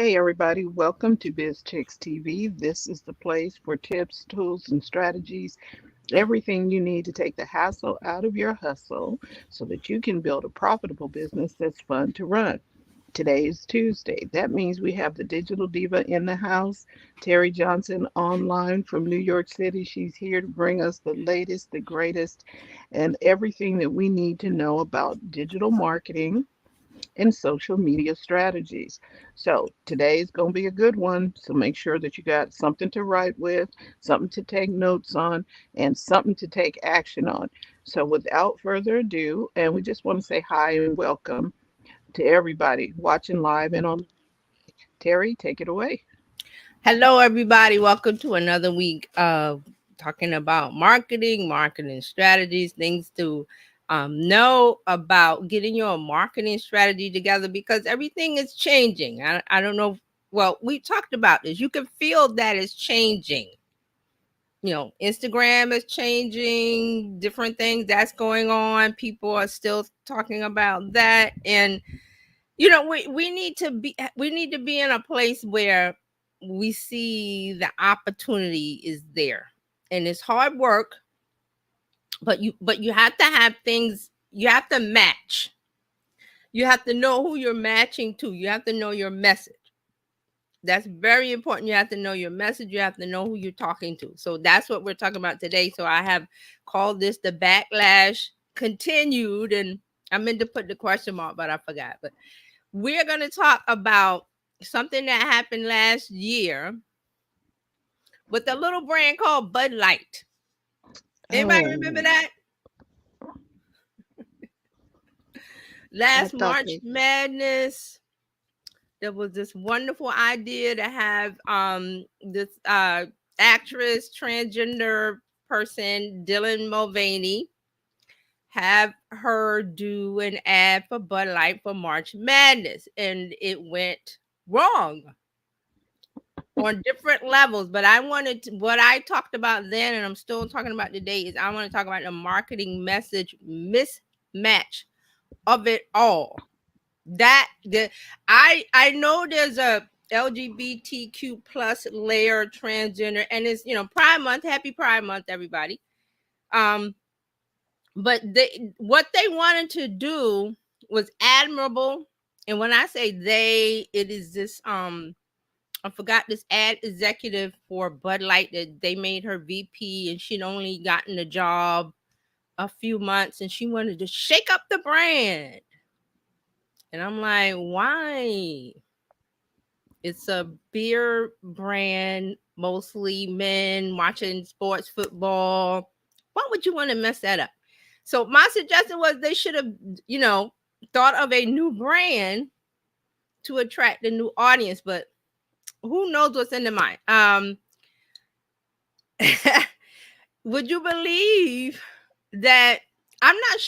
Hey everybody, welcome to Bizchicks TV. This is the place for tips, tools, and strategies, everything you need to take the hassle out of your hustle so that you can build a profitable business that's fun to run. Today is Tuesday. That means we have the digital diva in the house, Terry Johnson, online from New York City. She's here to bring us the latest, the greatest, and everything that we need to know about digital marketing and social media strategies. So today's going to be a good one. So make sure that you got something to write with, something to take notes on, and something to take action on. So without further ado, and we just want to say hi and welcome to everybody watching live and on. Terry, take it away. Hello, everybody. Welcome to another week of talking about marketing strategies, things to know about getting your marketing strategy together because everything is changing. I don't know. Well, we talked about this. You can feel that it's changing. Instagram is changing, different things that's going on. People are still talking about that. And we need to be in a place where we see the opportunity is there, and it's hard work, but you have to have things. You have to match. You have to know who you're matching to. You have to know your message. That's very important. You have to know your message. You have to know who you're talking to. So that's what we're talking about today. So I have called this the backlash continued, and I meant to put the question mark, but I forgot. But we're going to talk about something that happened last year with a little brand called Bud Light. Anybody remember Oh, that? I Last thought March they, Madness, there was this wonderful idea to have this actress, transgender person, Dylan Mulvaney, have her do an ad for Bud Light for March Madness, and it went wrong on different levels. But what I talked about then, and I'm still talking about today, is I want to talk about the marketing message mismatch of it all. I know there's a LGBTQ plus layer transgender, and it's Pride Month. Happy Pride Month, everybody. Um, but what they wanted to do was admirable, and when I say they, it is this I forgot this ad executive for Bud Light that they made her VP, and she'd only gotten the job a few months, and she wanted to shake up the brand. And I'm like, why? It's a beer brand, mostly men watching sports football. Why would you want to mess that up? So my suggestion was they should have, you know, thought of a new brand to attract a new audience, but who knows what's in the mind? Would you believe that I'm not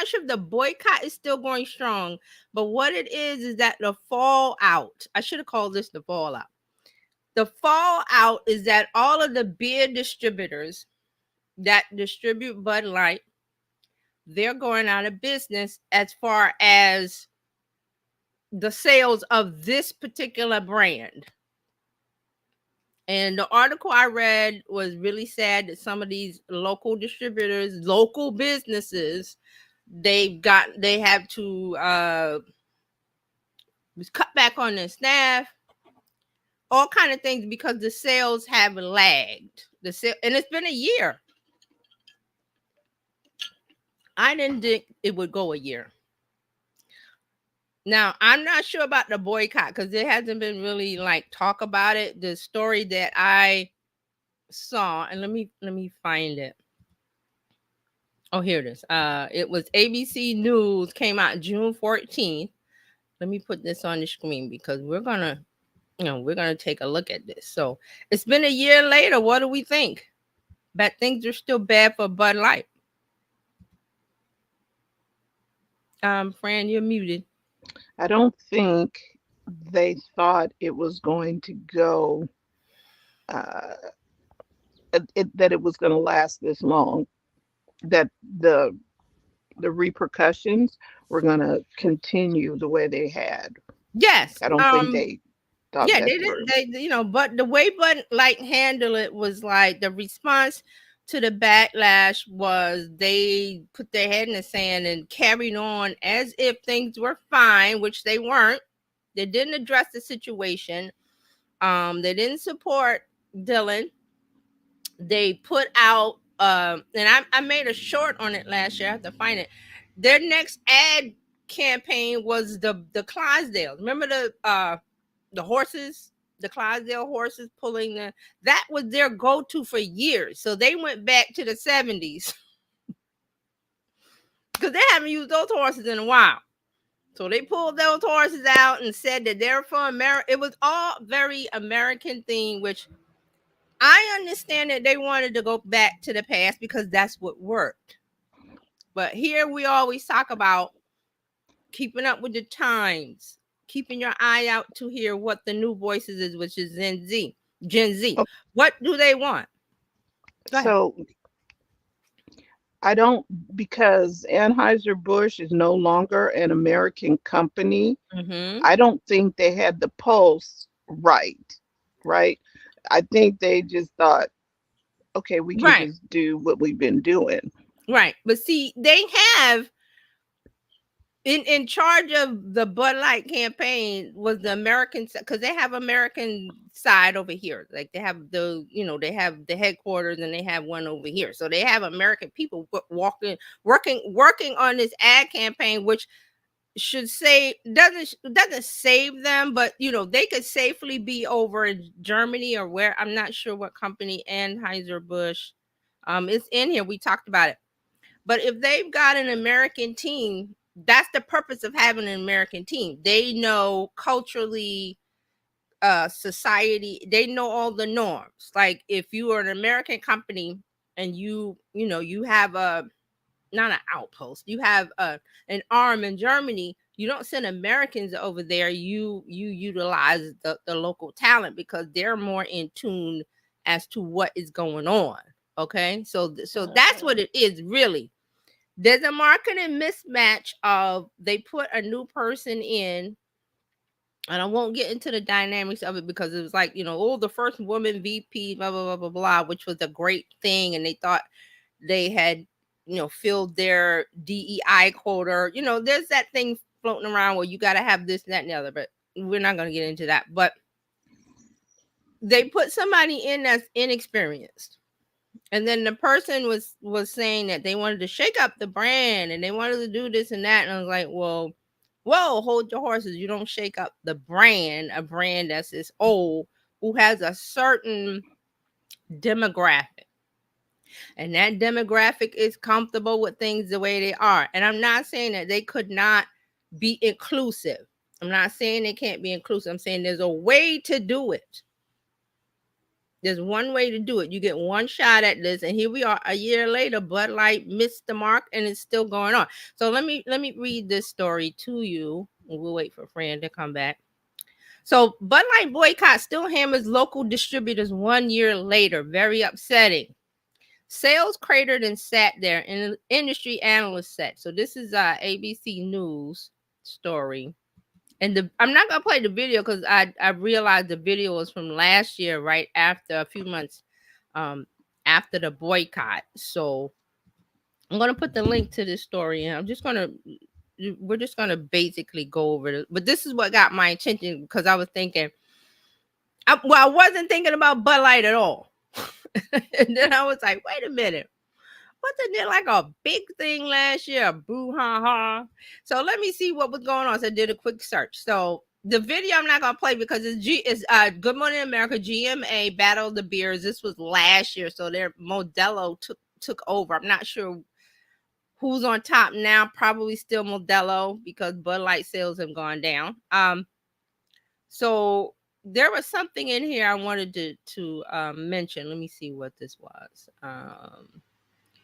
sure if the boycott is still going strong, but what it is that the fallout. I should have called this the fallout. The fallout is that all of the beer distributors that distribute Bud Light, they're going out of business as far as the sales of this particular brand. And the article I read was really sad that some of these local distributors, local businesses, they have to cut back on their staff, all kind of things because the sales have lagged. And it's been a year. I didn't think it would go a year. Now I'm not sure about the boycott because there hasn't been really like talk about it. The story that I saw, and let me find it. Oh, here it is. It was ABC News, came out June 14th. Let me put this on the screen because we're gonna take a look at this. So it's been a year later. What do we think? But things are still bad for Bud Light. Fran, you're muted. I don't think they thought it was going to go, uh, that it was going to last this long, that the repercussions were going to continue the way they had. Yes. I don't think they. thought Yeah, that they through. didn't. But the way Bud Light handled it was like the response to the backlash was they put their head in the sand and carried on as if things were fine, which they weren't. They didn't address the situation. They didn't support Dylan. They put out and I made a short on it last year. I have to find it. Their next ad campaign was the Clydesdales. Remember the horses, the Clydesdale horses pulling that was their go-to for years. So they went back to the 70s because they haven't used those horses in a while. So they pulled those horses out and said that they're for America. It was all very American themed, which I understand that they wanted to go back to the past because that's what worked. But here we always talk about keeping up with the times, keeping your eye out to hear what the new voices is, which is Gen Z. Gen Z. Oh, What do they want? Go ahead. so I don't, because Anheuser-Busch is no longer an American company. Mm-hmm. I don't think they had the pulse right, right? I think they just thought, okay, we can Right. just do what we've been doing. Right. But see, they have in charge of the Bud Light campaign was the American, because they have American side over here. Like they have they have the headquarters and they have one over here. So they have American people working on this ad campaign, which should say doesn't save them, but they could safely be over in Germany or where. I'm not sure what company Anheuser Busch. It's in here. We talked about it. But if they've got an American team, that's the purpose of having an American team. They know culturally, society, they know all the norms. Like if you are an American company and you have a not an outpost, you have an arm in Germany, you don't send Americans over there. You utilize the local talent because they're more in tune as to what is going on. Okay, so that's what Mhm. it is really. There's a marketing mismatch of they put a new person in, and I won't get into the dynamics of it because it was like, oh, the first woman VP, blah, blah, blah, blah, blah, which was a great thing. And they thought they had, filled their DEI quota. There's that thing floating around where you got to have this, that, and the other, but we're not going to get into that. But they put somebody in that's inexperienced. And then the person was saying that they wanted to shake up the brand and they wanted to do this and that. And I was like, well, whoa, hold your horses. You don't shake up the brand, a brand that's this old, who has a certain demographic. And that demographic is comfortable with things the way they are. And I'm not saying that they could not be inclusive. I'm not saying they can't be inclusive. I'm saying there's a way to do it. There's one way to do it. You get one shot at this, and here we are a year later. Bud Light missed the mark, and it's still going on. So let me read this story to you. We'll wait for Fran to come back. So Bud Light boycott still hammers local distributors 1 year later. Very upsetting. Sales cratered and sat there. And industry analyst said. So this is ABC News story. And I'm not gonna play the video because I realized the video was from last year, right after a few months um after the boycott. So I'm gonna put the link to this story, and we're just gonna basically go over it. But this is what got my attention because I was thinking, I wasn't thinking about Bud Light at all, and then I was like, wait a minute. Wasn't there like a big thing last year? Boo ha ha. So let me see what was going on. So I did a quick search. So the video I'm not gonna play because it's Good Morning America GMA Battle of the Beers. This was last year, so their Modelo took over. I'm not sure who's on top now. Probably still Modelo because Bud Light sales have gone down. So there was something in here I wanted to mention. Let me see what this was.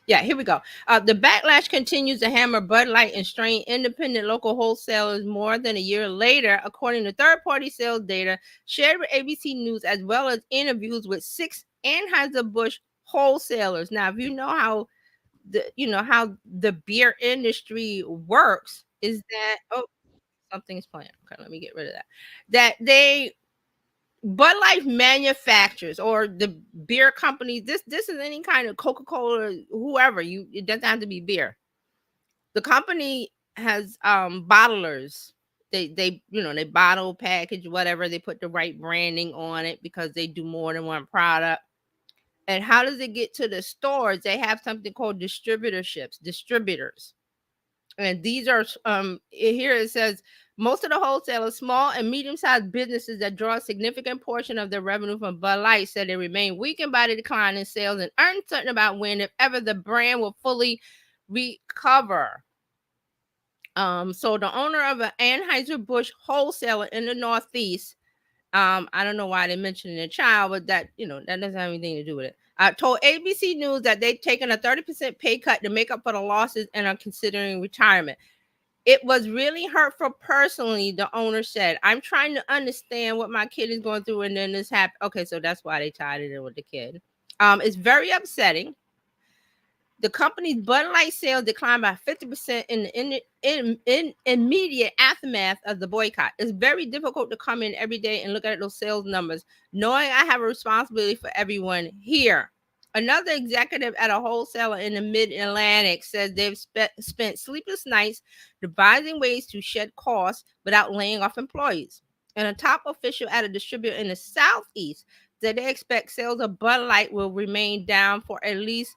Yeah, here we go. The backlash continues to hammer Bud Light and strain independent local wholesalers more than a year later, according to third-party sales data shared with ABC News, as well as interviews with 6 Anheuser-Busch wholesalers. Now, if you know how the beer industry works, is that something's playing. Okay, let me get rid of that. That they Bud Light manufacturers or the beer companies. This is any kind of Coca-Cola, whoever. It doesn't have to be beer. The company has bottlers. They they bottle, package, whatever. They put the right branding on it because they do more than one product. And how does it get to the stores? They have something called distributors. And these are here it says most of the wholesalers, small and medium-sized businesses that draw a significant portion of their revenue from Bud Light, said they remain weakened by the decline in sales and uncertain about when, if ever, the brand will fully recover. So the owner of an Anheuser-Busch wholesaler in the Northeast, I don't know why they mentioned a child, but that that doesn't have anything to do with it. Told ABC News that they've taken a 30% pay cut to make up for the losses and are considering retirement. It was really hurtful personally, the owner said. I'm trying to understand what my kid is going through, and then this happened. Okay, so that's why they tied it in with the kid. It's very upsetting. The company's Bud Light sales declined by 50% in immediate aftermath of the boycott. It's very difficult to come in every day and look at those sales numbers, knowing I have a responsibility for everyone here. Another executive at a wholesaler in the Mid-Atlantic says they've spent sleepless nights devising ways to shed costs without laying off employees. And a top official at a distributor in the Southeast said they expect sales of Bud Light will remain down for at least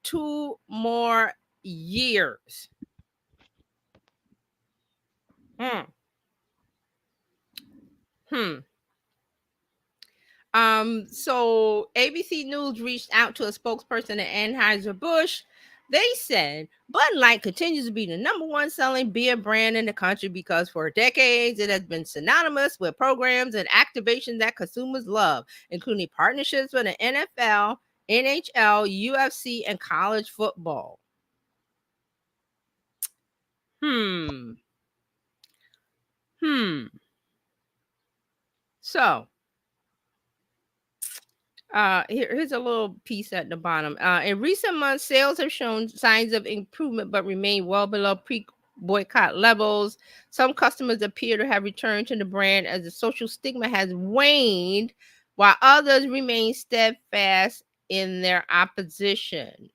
2 more years. Hmm. Hmm. So ABC News reached out to a spokesperson at Anheuser-Busch. They said Bud Light continues to be the number one selling beer brand in the country because for decades it has been synonymous with programs and activations that consumers love, including partnerships with the NFL, NHL, UFC, and college football. Hmm. Hmm. So here's a little piece at the bottom. In recent months, sales have shown signs of improvement but remain well below pre-boycott levels. Some customers appear to have returned to the brand as the social stigma has waned, while others remain steadfast in their opposition.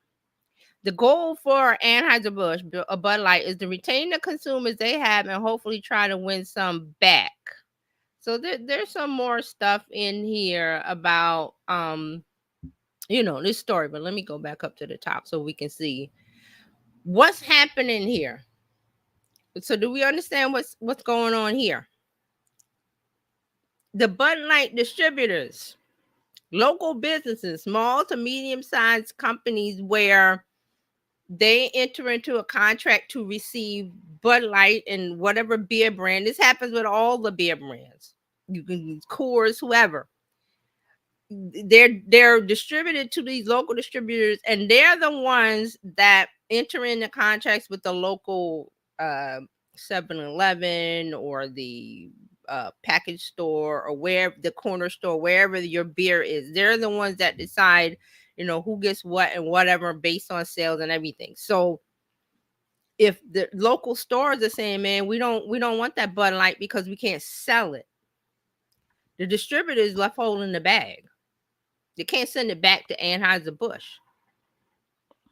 The goal for Anheuser-Busch, Bud Light, is to retain the consumers they have and hopefully try to win some back. So there's some more stuff in here about this story, but let me go back up to the top so we can see what's happening here. So do we understand what's going on here? The Bud Light distributors, local businesses, small to medium-sized companies where they enter into a contract to receive Bud Light and whatever beer brand. This happens with all the beer brands. You can use Coors, whoever. They're distributed to these local distributors, and they're the ones that enter into contracts with the local 7-Eleven or the package store or where the corner store, wherever your beer is. They're the ones that decide, who gets what and whatever based on sales and everything. So if the local stores are saying, man, we don't want that Bud Light because we can't sell it, the distributor is left holding the bag. They can't send it back to Anheuser-Busch.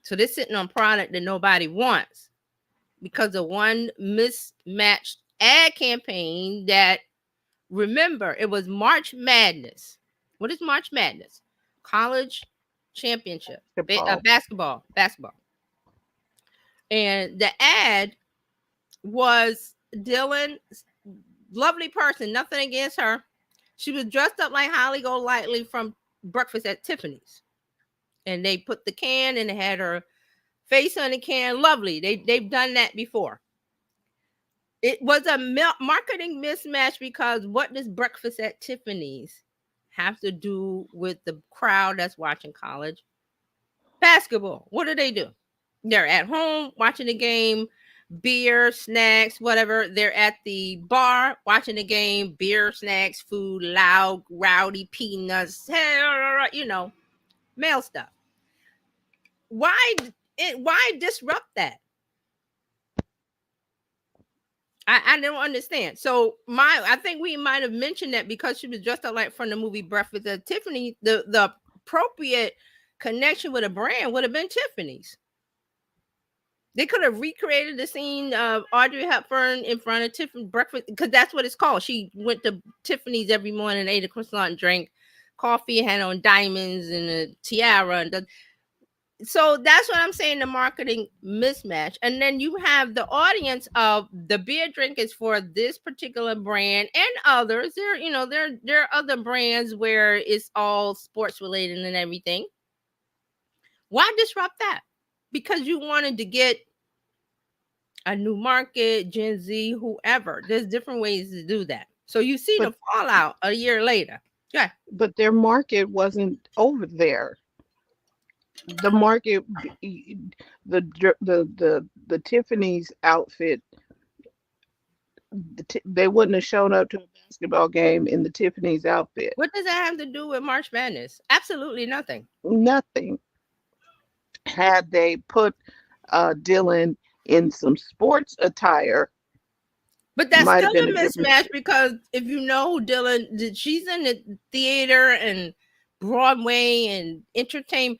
So they're sitting on product that nobody wants because of one mismatched ad campaign that, remember, it was March Madness. What is March Madness? College championship. Basketball. Basketball. And the ad was Dylan, lovely person, nothing against her. She was dressed up like Holly Golightly from Breakfast at Tiffany's. And they put the can and they had her face on the can. Lovely. They've done that before. It was a marketing mismatch because what does Breakfast at Tiffany's have to do with the crowd that's watching college basketball? What do? They're at home watching the game, beer, snacks, whatever. They're at the bar watching the game, beer, snacks, food, loud, rowdy, peanuts, male stuff. Why disrupt that? I don't understand. So I think we might have mentioned that because she was dressed up like from the movie Breakfast at Tiffany, the appropriate connection with a brand would have been Tiffany's. They could have recreated the scene of Audrey Hepburn in front of Tiffany breakfast, because that's what it's called. She went to Tiffany's every morning, ate a croissant, and drank coffee, had on diamonds and a tiara, so that's what I'm saying, the marketing mismatch. And then you have the audience of the beer drinkers for this particular brand and others. There are other brands where it's all sports related and everything. Why disrupt that? Because you wanted to get a new market, Gen Z, whoever. There's different ways to do that. So you see But the fallout a year later. Yeah. but their market wasn't over there. The market, the Tiffany's outfit, they wouldn't have shown up to a basketball game in the Tiffany's outfit. What does that have to do with March Madness? Absolutely nothing. Nothing. Had they put Dylan in some sports attire, But that's might still have been a a different. mismatch, because if you know who Dylan, she's in the theater and Broadway and entertainment.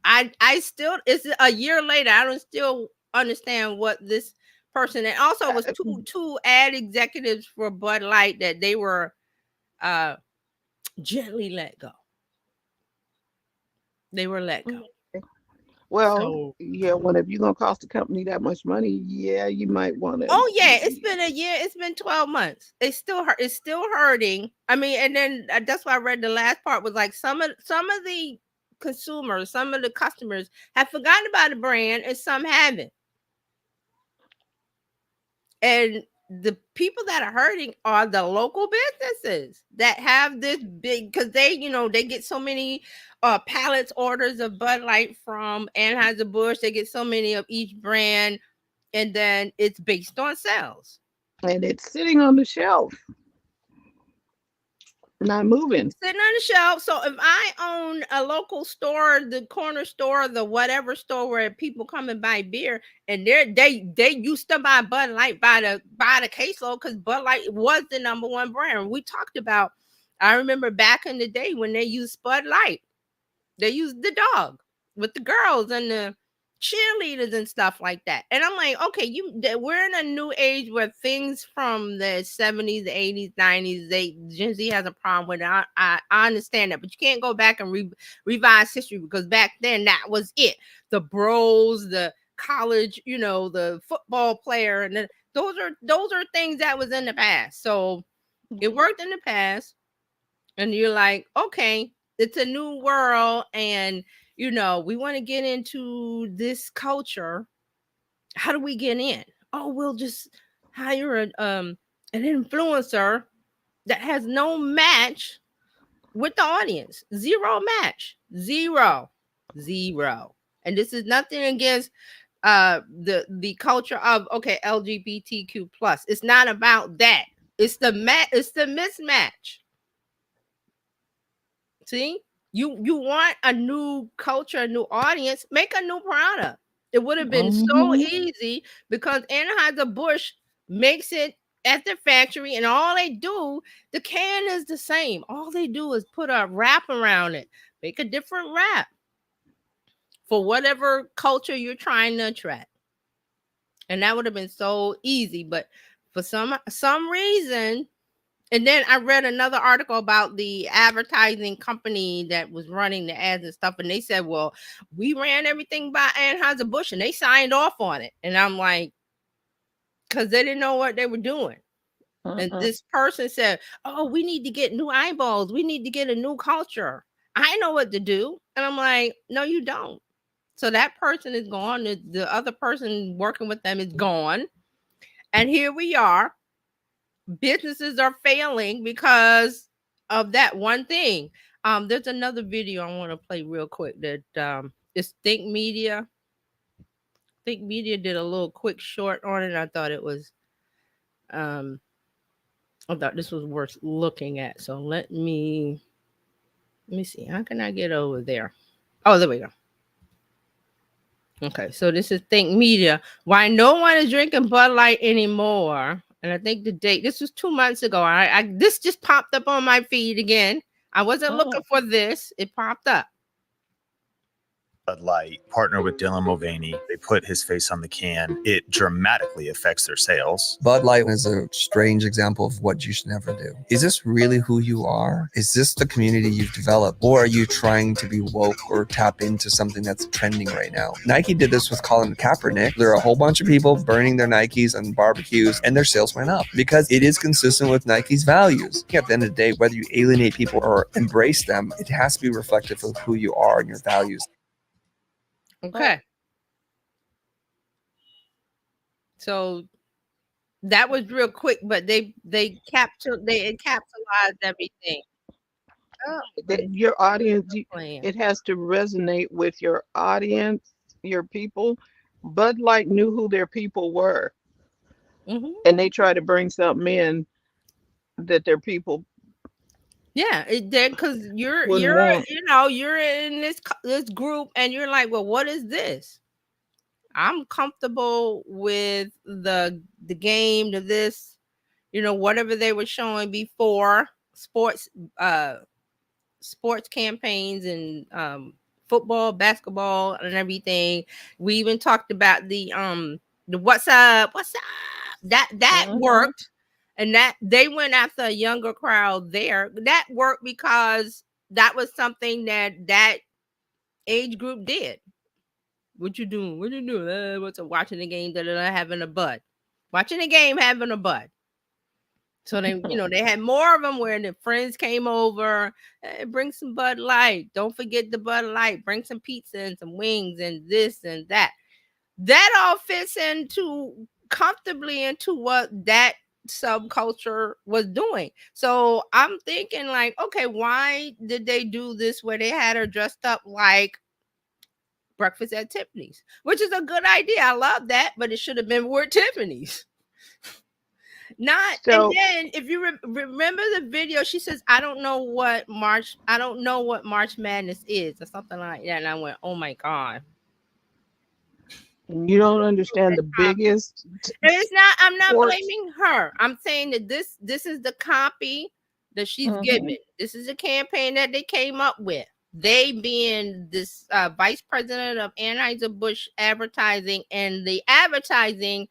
I still, it's a year later. I don't still understand what this person, and also it was two ad executives for Bud Light that they were uh gently let go. They were let go. Well, So yeah, when if you're gonna cost the company that much money, yeah, you might want to. oh yeah, it's been a year. It's been 12 months. It's still hurt. It's still hurting. I mean, and then that's why I read the last part was like some of the consumers, some of the customers have forgotten about the brand, and some haven't. And the people that are hurting are the local businesses that have this big, because they get so many pallets orders of Bud Light from Anheuser-Busch. They get so many of each brand, and then it's based on sales. And it's sitting on the shelf, not moving. Sitting on the shelf. So if I own a local store, the corner store, the whatever store where people come and buy beer, and they used to buy Bud Light by the caseload, because Bud Light was the number one brand. We talked about. I remember back in the day when they used Bud Light, they used the dog with the girls and the cheerleaders and stuff like that. And I'm like, okay, we're in a new age where things from the 70s, 80s, 90s, Gen Z has a problem with it. I understand that, but you can't go back and revise history, because back then that was it. The bros, the college, the football player, and those are things that was in the past. So it worked in the past, and you're like, okay, it's a new world, and we want to get into this culture. How do we get in? Oh, we'll just hire an influencer that has no match with the audience. Zero match. Zero. And this is nothing against the culture of, okay, LGBTQ plus. It's not about that. It's the mismatch. See, you want a new culture, a new audience, make a new product. It would have been so Mhm. easy, because Anheuser-Busch makes it at the factory, and all they do, the can is the same. All they do is put a wrap around it, make a different wrap for whatever culture you're trying to attract. And that would have been so easy, but for some reason. And then I read another article about the advertising company that was running the ads and stuff. And they said, well, we ran everything by Anheuser-Busch and they signed off on it. And I'm like, because they didn't know what they were doing. And Mm-mm. this person said, oh, we need to get new eyeballs. We need to get a new culture. I know what to do. And I'm like, no, you don't. So that person is gone. The other person working with them is gone. And here we are. Businesses are failing because of that one thing. There's another video I want to play real quick that is Think Media. Think Media did a little quick short on it. Um I thought this was worth looking at. So let me see. How can I get over there? Oh, there we go. Okay, so this is Think Media. Why no one is drinking Bud Light anymore? And I think the date. This was 2 months ago. This just popped up on my feed again. I wasn't looking Oh, for this. It popped up. Bud Light partnered with Dylan Mulvaney. They put his face on the can. It dramatically affects their sales. Bud Light is a strange example of what you should never do. Is this really who you are? Is this the community you've developed? Or are you trying to be woke or tap into something that's trending right now? Nike did this with Colin Kaepernick. There are a whole bunch of people burning their Nikes on barbecues, and their sales went up because it is consistent with Nike's values. At the end of the day, whether you alienate people or embrace them, it has to be reflective of who you are and your values. Okay. So that was real quick, but they encapsulated everything. Oh, your audience, plan. it has to resonate with your audience, your people. Bud Light knew who their people were, Mhm. and they try to bring something in that their people Yeah, it did because wouldn't want. you're in this group and you're like, well, what is this? I'm comfortable with the game, to this, whatever they were showing before sports, sports campaigns and football, basketball, and everything. We even talked about the what's up, that Mhm. worked, and that they went after a younger crowd there. That worked because that was something that age group did. What you doing? What you doing? What's up? Watching the game, having a bud. Watching the game, having a bud. So they had more of them where the friends came over. Hey, bring some Bud Light. Don't forget the Bud Light. Bring some pizza and some wings and this and that. That all fits into comfortably into what that subculture was doing. So I'm thinking like, okay, why did they do this where they had her dressed up like Breakfast at Tiffany's, which is a good idea. I love that, but it should have been word Tiffany's. Not, and So, then if you remember the video, she says, I don't know what March Madness is," or something like that. And I went, oh my God. you don't understand the biggest And I'm not sports. blaming her. I'm saying that this is the copy that she's given. This is a campaign that they came up with. They being this vice president of Anheuser-Busch Advertising and the advertising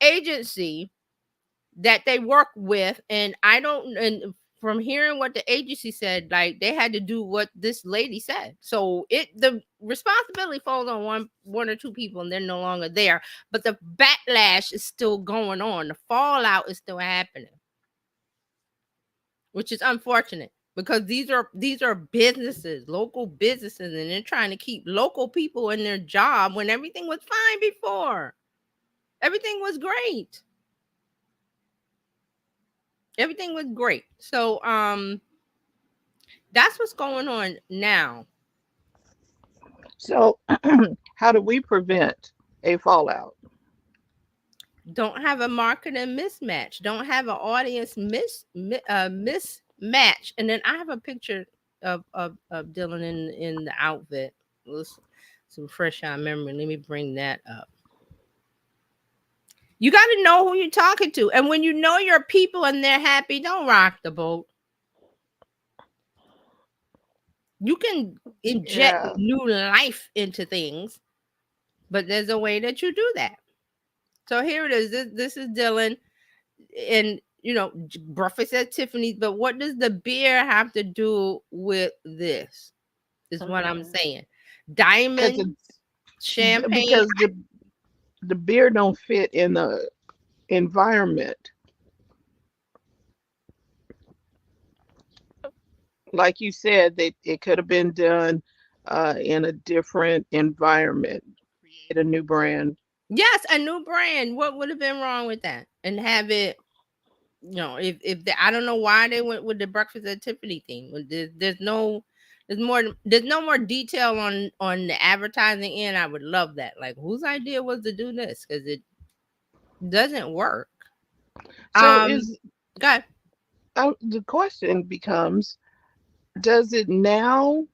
agency that they work with. And from hearing what the agency said, like they had to do what this lady said. So the responsibility falls on one or two people, and they're no longer there. But the backlash is still going on. The fallout is still happening, which is unfortunate because these are businesses, local businesses, and they're trying to keep local people in their job when everything was fine before. Everything was great. Everything was great. So that's what's going on now. So, how do we prevent a fallout? Don't have a marketing mismatch. Don't have an audience mismatch. And then I have a picture of Dylan in the outfit. Let's refresh our memory. Let me bring that up. You got to know who you're talking to, and when you know your people and they're happy, don't rock the boat. You can inject new life into things, but there's a way that you do that. So here it is. This is Dylan, and breakfast at Tiffany's. But what does the beer have to do with this? Is what I'm saying. Diamonds, champagne. Because the beer don't fit in the environment. Like you said, that it could have been done in a different environment. Create a new brand. Yes, a new brand. What would have been wrong with that? And have it, I don't know why they went with the breakfast at Tiffany thing. There's no more detail on the advertising end. I would love that. Like, whose idea was to do this? Because it doesn't work. So go ahead. the question becomes, does it now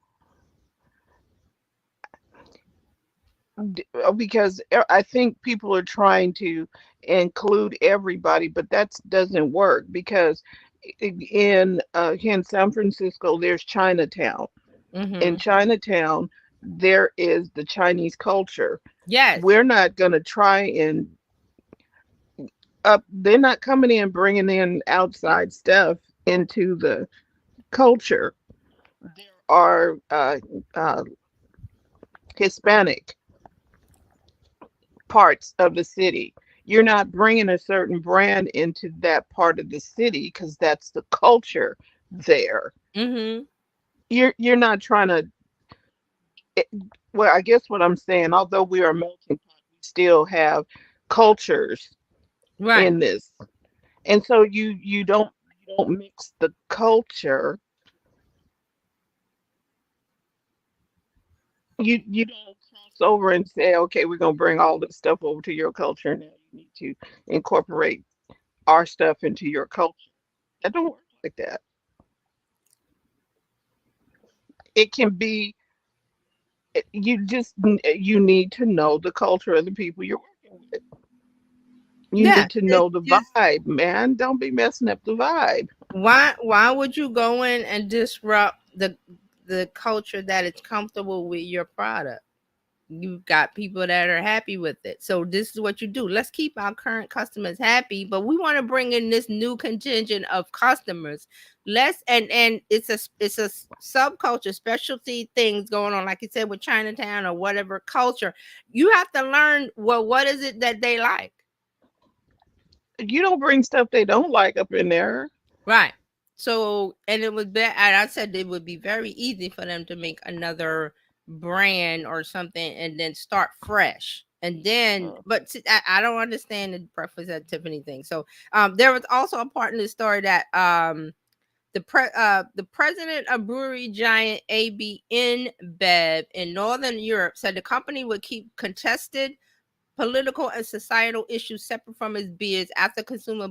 because I think people are trying to include everybody, but that doesn't work because here in San Francisco, there's Chinatown. In Mm-hmm. Chinatown, there is the Chinese culture. Yes. We're not going to try and they're not coming in bringing in outside stuff into the culture. There are uh, Hispanic parts of the city. You're not bringing a certain brand into that part of the city because that's the culture there. Mm-hmm. You're not trying to. It, well, I guess what I'm saying, although we are a melting pot, we still have cultures Right. in this, and so you don't mix the culture. You don't cross over and say, okay, we're gonna bring all this stuff over to your culture. Now you need to incorporate our stuff into your culture. That don't work like that. It can be you need to know the culture of the people you're working with. You Yeah. need to It's know the just vibe, man. Don't be messing up the vibe. why would you go in and disrupt the culture that is comfortable with your product? You've got people that are happy with it. So this is what you do. Let's keep our current customers happy, but we want to bring in this new contingent of customers. Let's and it's a subculture, specialty things going on, like you said with Chinatown or whatever culture. You have to learn, well, what is it that they like? You don't bring stuff they don't like up in there. Right. So, and it was bad. And I said it would be very easy for them to make another brand or something and then start fresh. And then, but I don't understand the breakfast at Tiffany thing. So, there was also a part in the story that the president of brewery giant AB InBev in Northern Europe said the company would keep contested political and societal issues separate from his beers after consumers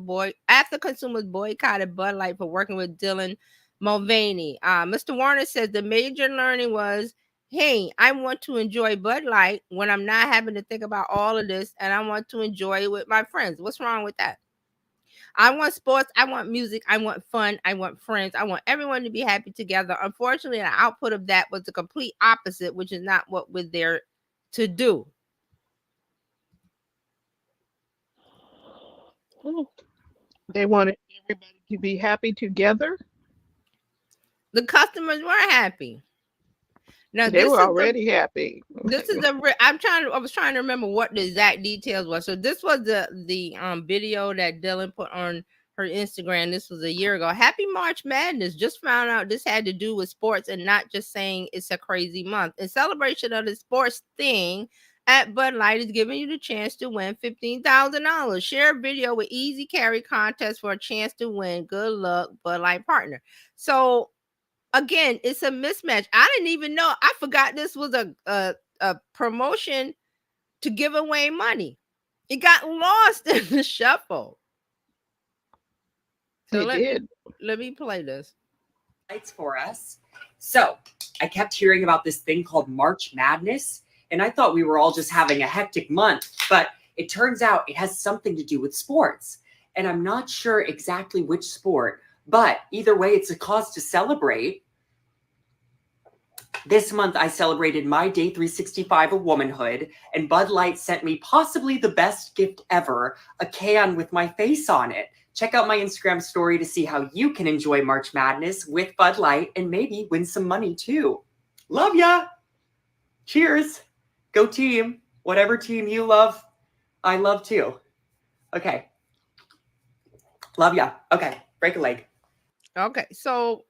boycotted Bud Light for working with Dylan Mulvaney. Mr. Warner says the major learning was, hey, I want to enjoy Bud Light when I'm not having to think about all of this, and I want to enjoy it with my friends. What's wrong with that? I want sports, I want music, I want fun, I want friends, I want everyone to be happy together. Unfortunately, the output of that was the complete opposite, which is not what we're there to do. Oh, they wanted everybody to be happy together. The customers were happy. Now They this were is the already happy. I was trying to remember what the exact details were. So this was the video that Dylan put on her Instagram. This was a year ago. Happy March Madness. Just found out this had to do with sports and not just saying it's a crazy month. In celebration of the sports thing at Bud Light is giving you the chance to win $15,000. Share a video with easy carry contest for a chance to win. Good luck, Bud Light partner. So again, it's a mismatch. I didn't even know. I forgot this was a promotion to give away money. It got lost in the shuffle. So It did. let me play this. Lights for us. So I kept hearing about this thing called March Madness, and I thought we were all just having a hectic month, but it turns out it has something to do with sports. And I'm not sure exactly which sport, but either way, it's a cause to celebrate. This month, I celebrated my day 365 of womanhood, and Bud Light sent me possibly the best gift ever, a can with my face on it. Check out my Instagram story to see how you can enjoy March Madness with Bud Light and maybe win some money too. Love ya! Cheers! Go team! Whatever team you love, I love too. Okay. Love ya. Okay, break a leg. Okay, so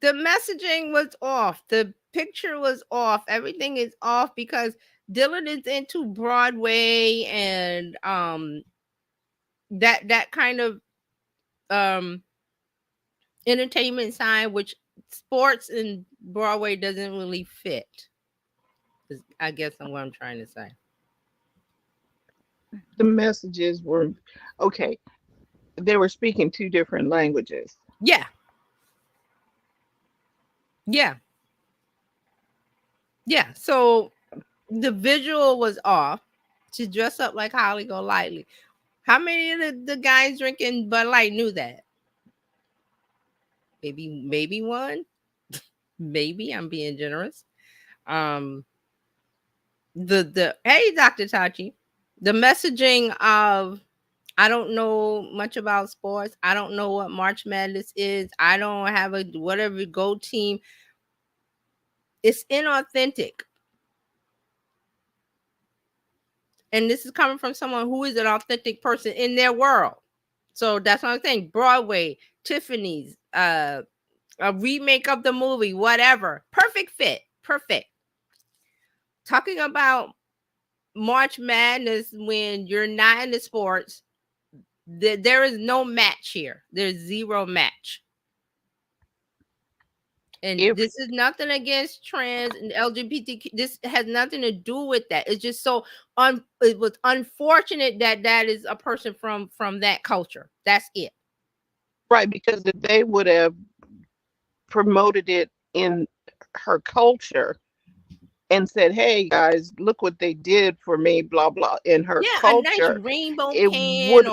the messaging was off. The picture was off. Everything is off because Dylan is into Broadway and that kind of entertainment side, which sports and Broadway doesn't really fit. I guess that's what I'm trying to say. The messages were okay. They were speaking two different languages. Yeah. Yeah. Yeah. So the visual was off. She dressed up like Holly Golightly. How many of the guys drinking Bud Light knew that? Maybe one. Maybe I'm being generous. The hey, Dr. Tachi, the messaging of I don't know much about sports. I don't know what March Madness is. I don't have a whatever go team. It's inauthentic. And this is coming from someone who is an authentic person in their world. So that's what I'm saying. Broadway, Tiffany's, a remake of the movie, whatever. Perfect fit. Perfect. Talking about March Madness when you're not in the sports, there is no match here. There's zero match. And this is nothing against trans and LGBTQ. This has nothing to do with that. It's just so it was unfortunate that is a person from that culture. That's it. Right, because if they would have promoted it in her culture and said, "Hey guys, look what they did for me," blah blah, in her culture, a nice rainbow it can would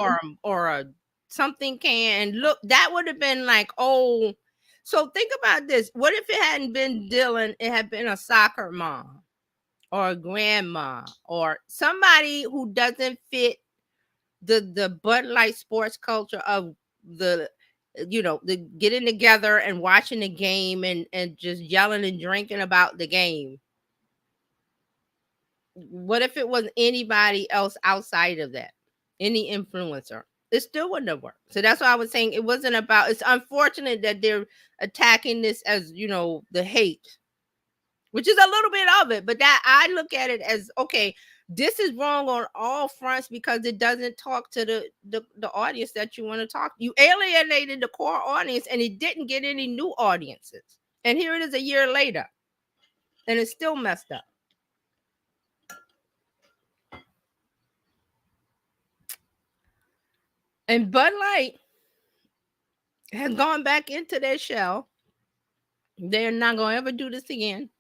or a something can. Look, that would have been like, oh. So think about this. What if it hadn't been Dylan? It had been a soccer mom or a grandma or somebody who doesn't fit the Bud Light sports culture of the getting together and watching the game and just yelling and drinking about the game. What if it was anybody else outside of that? Any influencer? It still wouldn't have worked. So that's why I was saying it wasn't about. It's unfortunate that they're attacking this as the hate, which is a little bit of it, but that I look at it as okay. This is wrong on all fronts because it doesn't talk to the audience that you want to talk. You alienated the core audience, and it didn't get any new audiences. And here it is a year later, and it's still messed up. And Bud Light has gone back into their shell. They're not going to ever do this again.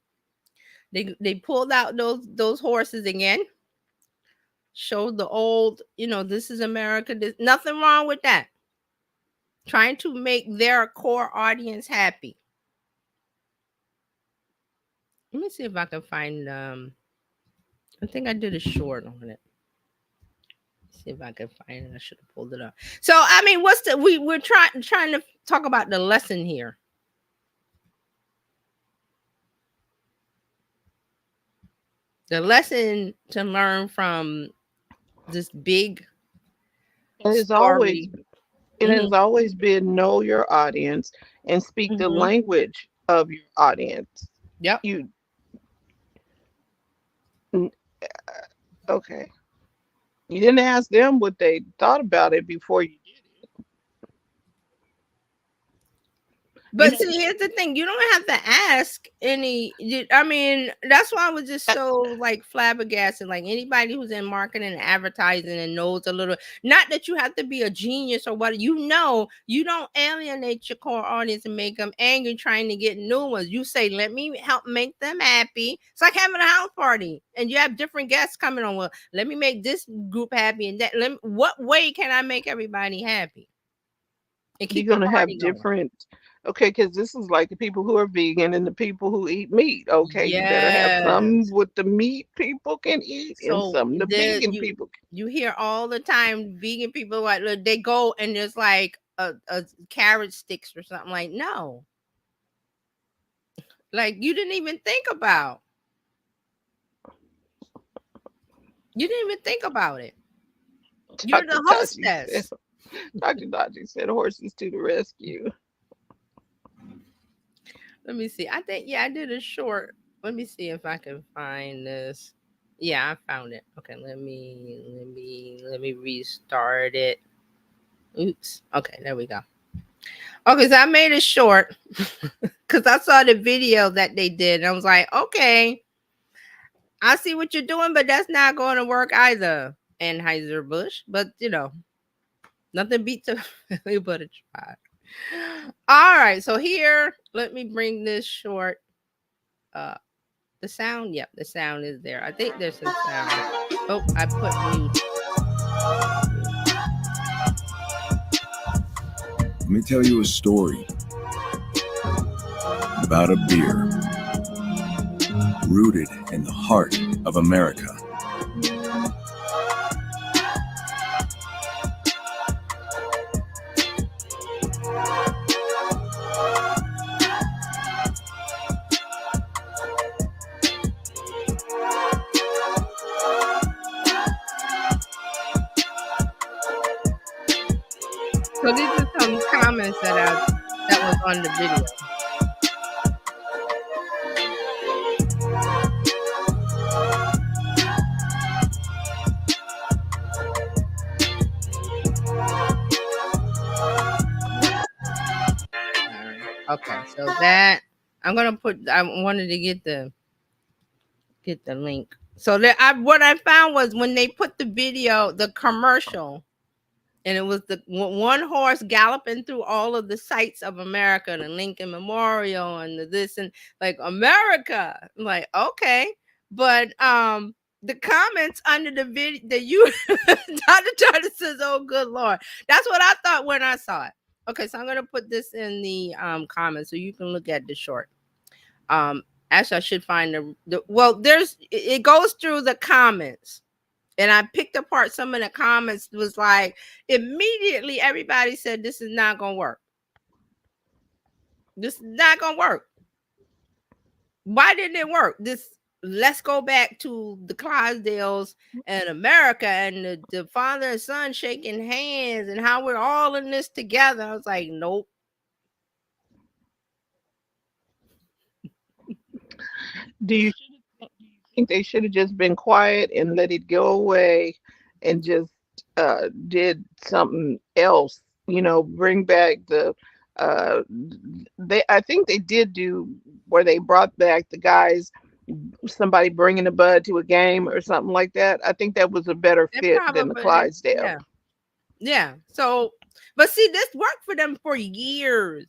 They pulled out those horses again. Showed the old, this is America. There's nothing wrong with that. Trying to make their core audience happy. Let me see if I can find. I think I did a short on it. See if I can find it. I should have pulled it up. So I mean, we're trying to talk about the lesson here. The lesson to learn from this big it has story. always been know your audience and speak the language of your audience. Yep. Okay. You didn't ask them what they thought about it before you did it. But see, here's the thing: you don't have to ask any. I mean, that's why I was just so like flabbergasted. Like anybody who's in marketing and advertising and knows a little. Not that you have to be a genius or what. You don't alienate your core audience and make them angry trying to get new ones. You say, "Let me help make them happy." It's like having a house party and you have different guests coming on. Well, let me make this group happy and that. What way can I make everybody happy? And keep you're going to have going. different. Okay, because this is like the people who are vegan and the people who eat meat. Okay, you better have some what the meat people can eat and some the vegan people. You hear all the time vegan people like they go and there's like a carrot sticks or something like no. Like you didn't even think about. You didn't even think about it. You're the hostess. Dr. Dodgy said horses to the rescue. Let me see. I think I did a short. Let me see if I can find this. Yeah, I found it. Okay, let me restart it. Oops. Okay, there we go. Okay, so I made it short because I saw the video that they did, and I was like, okay, I see what you're doing, but that's not going to work either, Anheuser-Busch. But nothing beats a family but a try. All right, so here, let me bring this short. The the sound? Yep, the sound is there. I think there's a sound. Oh, I put mute. Let me tell you a story about a beer rooted in the heart of America. So these are some comments that was on the video. Okay, so that I'm gonna put. I wanted to get the link. So what I found was when they put the video, the commercial, and it was the one horse galloping through all of the sites of America, the Lincoln Memorial and the this and like America. I'm like, okay, but the comments under the video that you Dr. Charter says, oh good Lord. That's what I thought when I saw it. Okay, so I'm gonna put this in the comments so you can look at the short. Actually I should find the well, it goes through the comments. And I picked apart some of the comments. It was like immediately everybody said this is not gonna work. This is not gonna work. Why didn't it work? Let's go back to the Clydesdales and America and the father and son shaking hands and how we're all in this together. I was like, nope. Do you think they should have just been quiet and let it go away and just did something else? Bring back the I think they did do where they brought back the guys, somebody bringing a bud to a game or something like that. I think that was a better fit than the Clydesdale. Yeah. So, but see, this worked for them for years.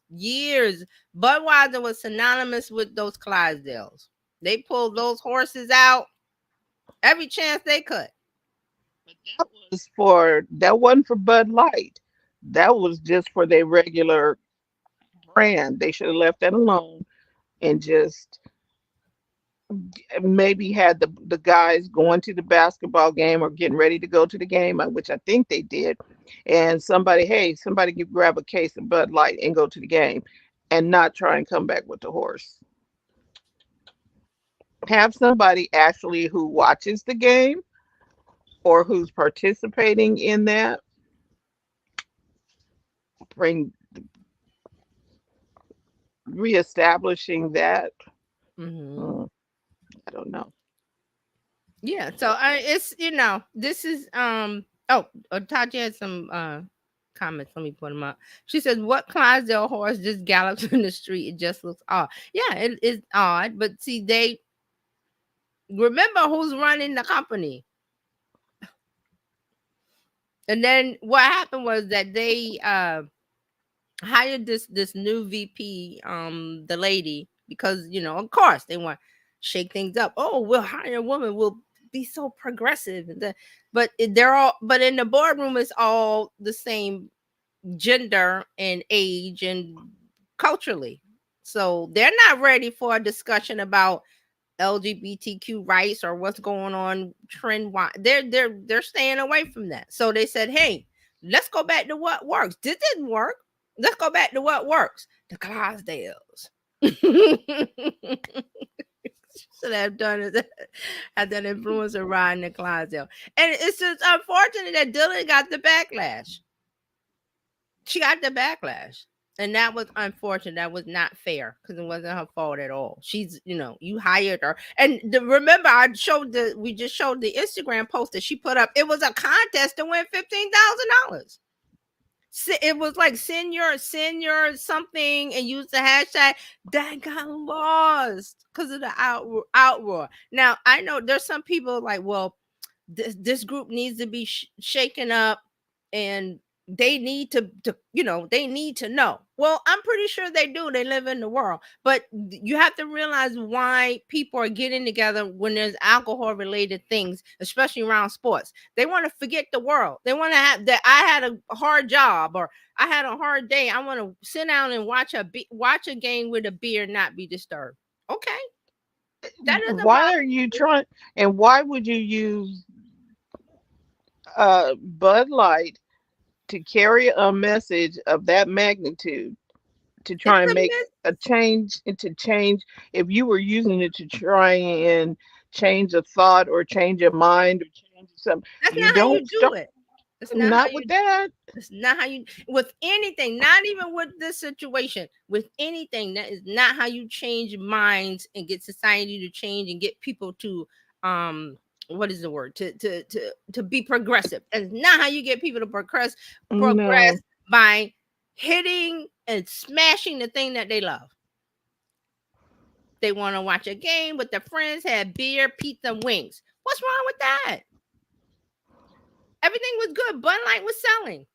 Budweiser was synonymous with those Clydesdales. They pulled those horses out every chance they could. But that wasn't for Bud Light. That was just for their regular brand. They should have left that alone and just maybe had the guys going to the basketball game or getting ready to go to the game, which I think they did. And somebody could grab a case of Bud Light and go to the game and not try and come back with the horse. Have somebody actually who watches the game or who's participating in that reestablishing that. Mm-hmm. I don't know. Yeah, so it's this is Tati had some comments. Let me put them up. She says, "What Clydesdale horse just gallops in the street? It just looks odd." Yeah, it is odd, but see, they remember who's running the company. And then what happened was that they hired this new VP, the lady, because of course they want to shake things up. Oh, we'll hire a woman. We'll be so progressive. But in the boardroom it's all the same gender and age and culturally. So they're not ready for a discussion about LGBTQ rights or what's going on trend wise. They're staying away from that. So they said, hey, let's go back to what works. This didn't work. Let's go back to what works. The Clydesdales. Should have done it. Had that influencer riding the Clydesdale. And it's just unfortunate that Dylan got the backlash. She got the backlash. And that was unfortunate. That was not fair because it wasn't her fault at all. She's, you hired her. And remember, we just showed the Instagram post that she put up. It was a contest to win $15,000. It was like send your something and use the hashtag. That got lost because of the outroar. Now, I know there's some people like, well, this group needs to be shaken up and they need to they need to know. Well, I'm pretty sure they do. They live in the world. But you have to realize why people are getting together when there's alcohol related things, especially around sports. They want to forget the world. They want to have that I had a hard job or I had a hard day. I want to sit down and watch a game with a beer, not be disturbed. Okay. That doesn't Why bother are you trying? And why would you use Bud Light to carry a message of that magnitude to it's try and a make a change and to change if you were using it to try and change a thought or change a mind or change something? That's You not how you don't do start it. That's not how not you with that. It's not how you with anything, not even with this situation, with anything. That is not how you change minds and get society to change and get people to what is the word? To be progressive. That's not how you get people to progress No. by hitting and smashing the thing that they love. They want to watch a game with their friends, have beer, pizza, wings. What's wrong with that? Everything was good. Bud Light was selling.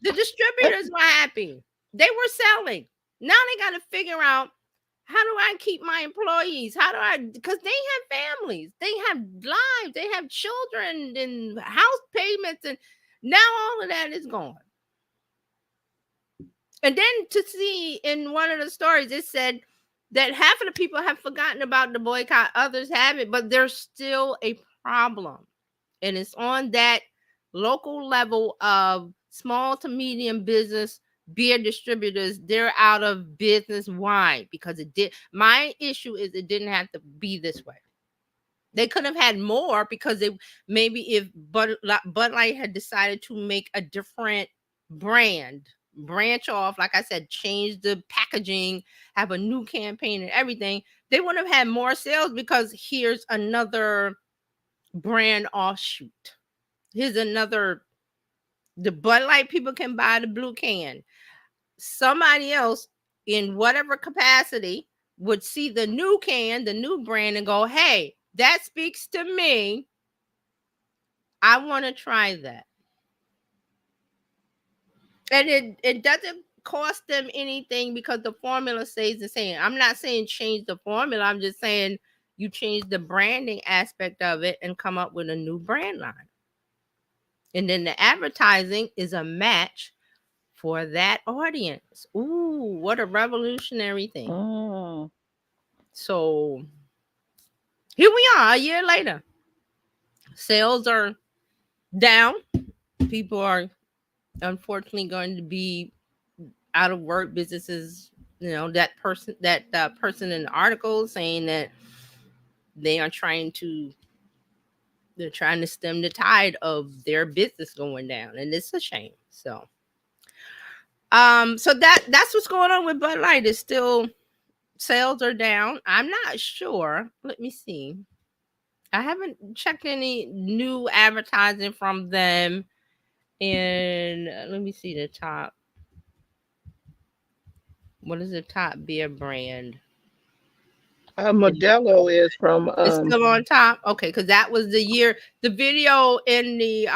The distributors were happy. They were selling. Now they got to figure out, how do I keep my employees? How do I, because they have families, they have lives, they have children and house payments, and now all of that is gone. And then to see in one of the stories, it said that half of the people have forgotten about the boycott, others haven't, but there's still a problem. And it's on that local level of small to medium business beer distributors. They're out of business. Why? Because it did. My issue is it didn't have to be this way. They could have had more because they maybe if Bud Light had decided to make a different branch off, like I said, change the packaging, have a new campaign and everything, they would have had more sales because here's another brand offshoot. Here's another, the Bud Light people can buy the blue can. Somebody else in whatever capacity would see the new can, the new brand, and go, hey, that speaks to me. I want to try that. And it doesn't cost them anything because the formula stays the same. I'm not saying change the formula. I'm just saying you change the branding aspect of it and come up with a new brand line. And then the advertising is a match for that audience. Ooh, what a revolutionary thing. Mm. So here we are a year later. Sales are down. People are unfortunately going to be out of work. Businesses, that person in the article saying that they're trying to stem the tide of their business going down, and it's a shame. So that's what's going on with Bud Light. Is still sales are down. I'm not sure. Let me see. I haven't checked any new advertising from them. And let me see the top. What is the top beer brand? Modelo is from It's still on top. Okay, because that was the year. The video in the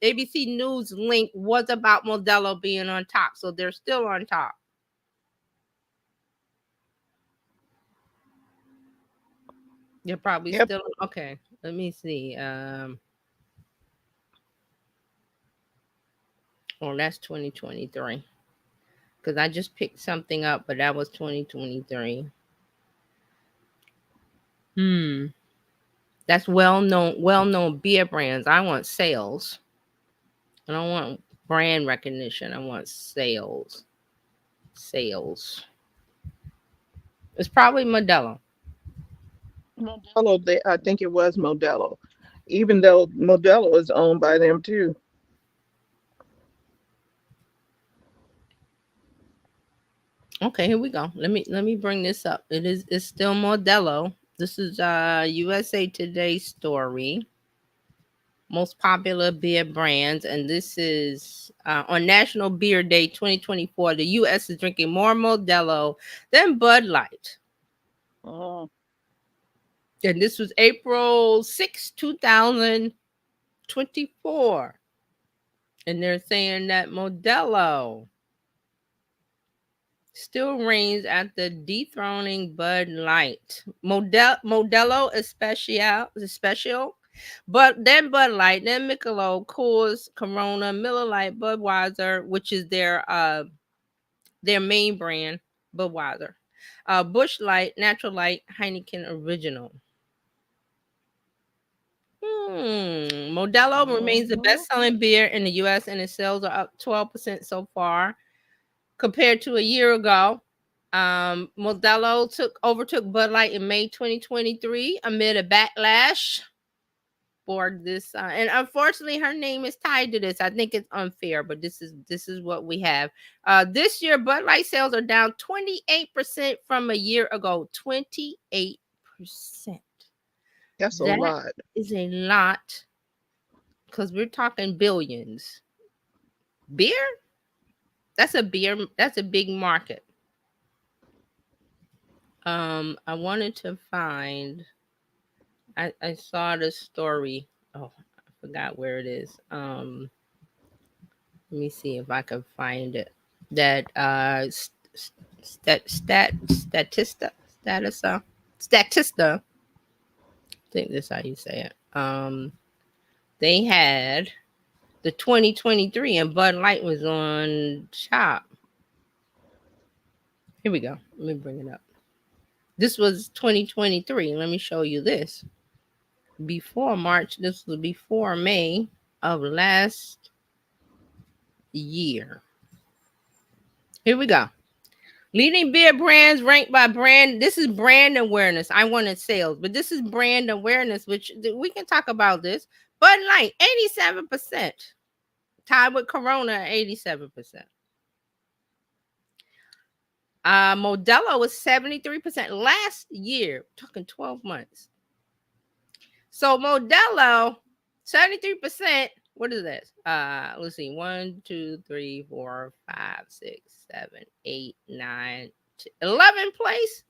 ABC News link was about Modelo being on top, so they're still on top. You're probably still okay. Let me see. Oh, that's 2023. Because I just picked something up, but that was 2023. That's well-known beer brands. I want sales. I don't want brand recognition. I want sales. Sales. It's probably Modelo. Modelo. I think it was Modelo, even though Modelo is owned by them too. Okay, here we go. Let me bring this up. It's still Modelo. This is USA Today story. Most popular beer brands, and this is on National Beer Day 2024. The U.S. is drinking more Modelo than Bud Light. Oh. And this was April 6, 2024. And they're saying that Modelo still reigns at the dethroning Bud Light. Modelo is special, but then Bud Light, then Michelob, Coors, Corona, Miller Lite, Budweiser, which is their main brand, Budweiser, Busch Light, Natural Light, Heineken Original. Modelo remains the best-selling beer in the U.S. and its sales are up 12% so far compared to a year ago. Modelo overtook Bud Light in May 2023 amid a backlash for this, and unfortunately, her name is tied to this. I think it's unfair, but this is what we have. This year, Bud Light sales are down 28% from a year ago. 28%. That's a That lot. is a lot because we're talking billions. Beer? That's a big market. I wanted to find. I saw the story. Oh, I forgot where it is. Let me see if I can find it. That Statista. I think that's how you say it. They had the 2023 and Bud Light was on top. Here we go. Let me bring it up. This was 2023. Let me show you this. Before March, this was before May of last year. Here we go. Leading beer brands ranked by brand. This is brand awareness. I wanted sales, but this is brand awareness, which we can talk about this. Bud Light, 87%. Tied with Corona at 87%. Modelo was 73% last year. Talking 12 months. So Modelo, 73%. What is this? Let's see. 1, 2, 3, 4, 5, 6, 7, 8, 9, 11th place.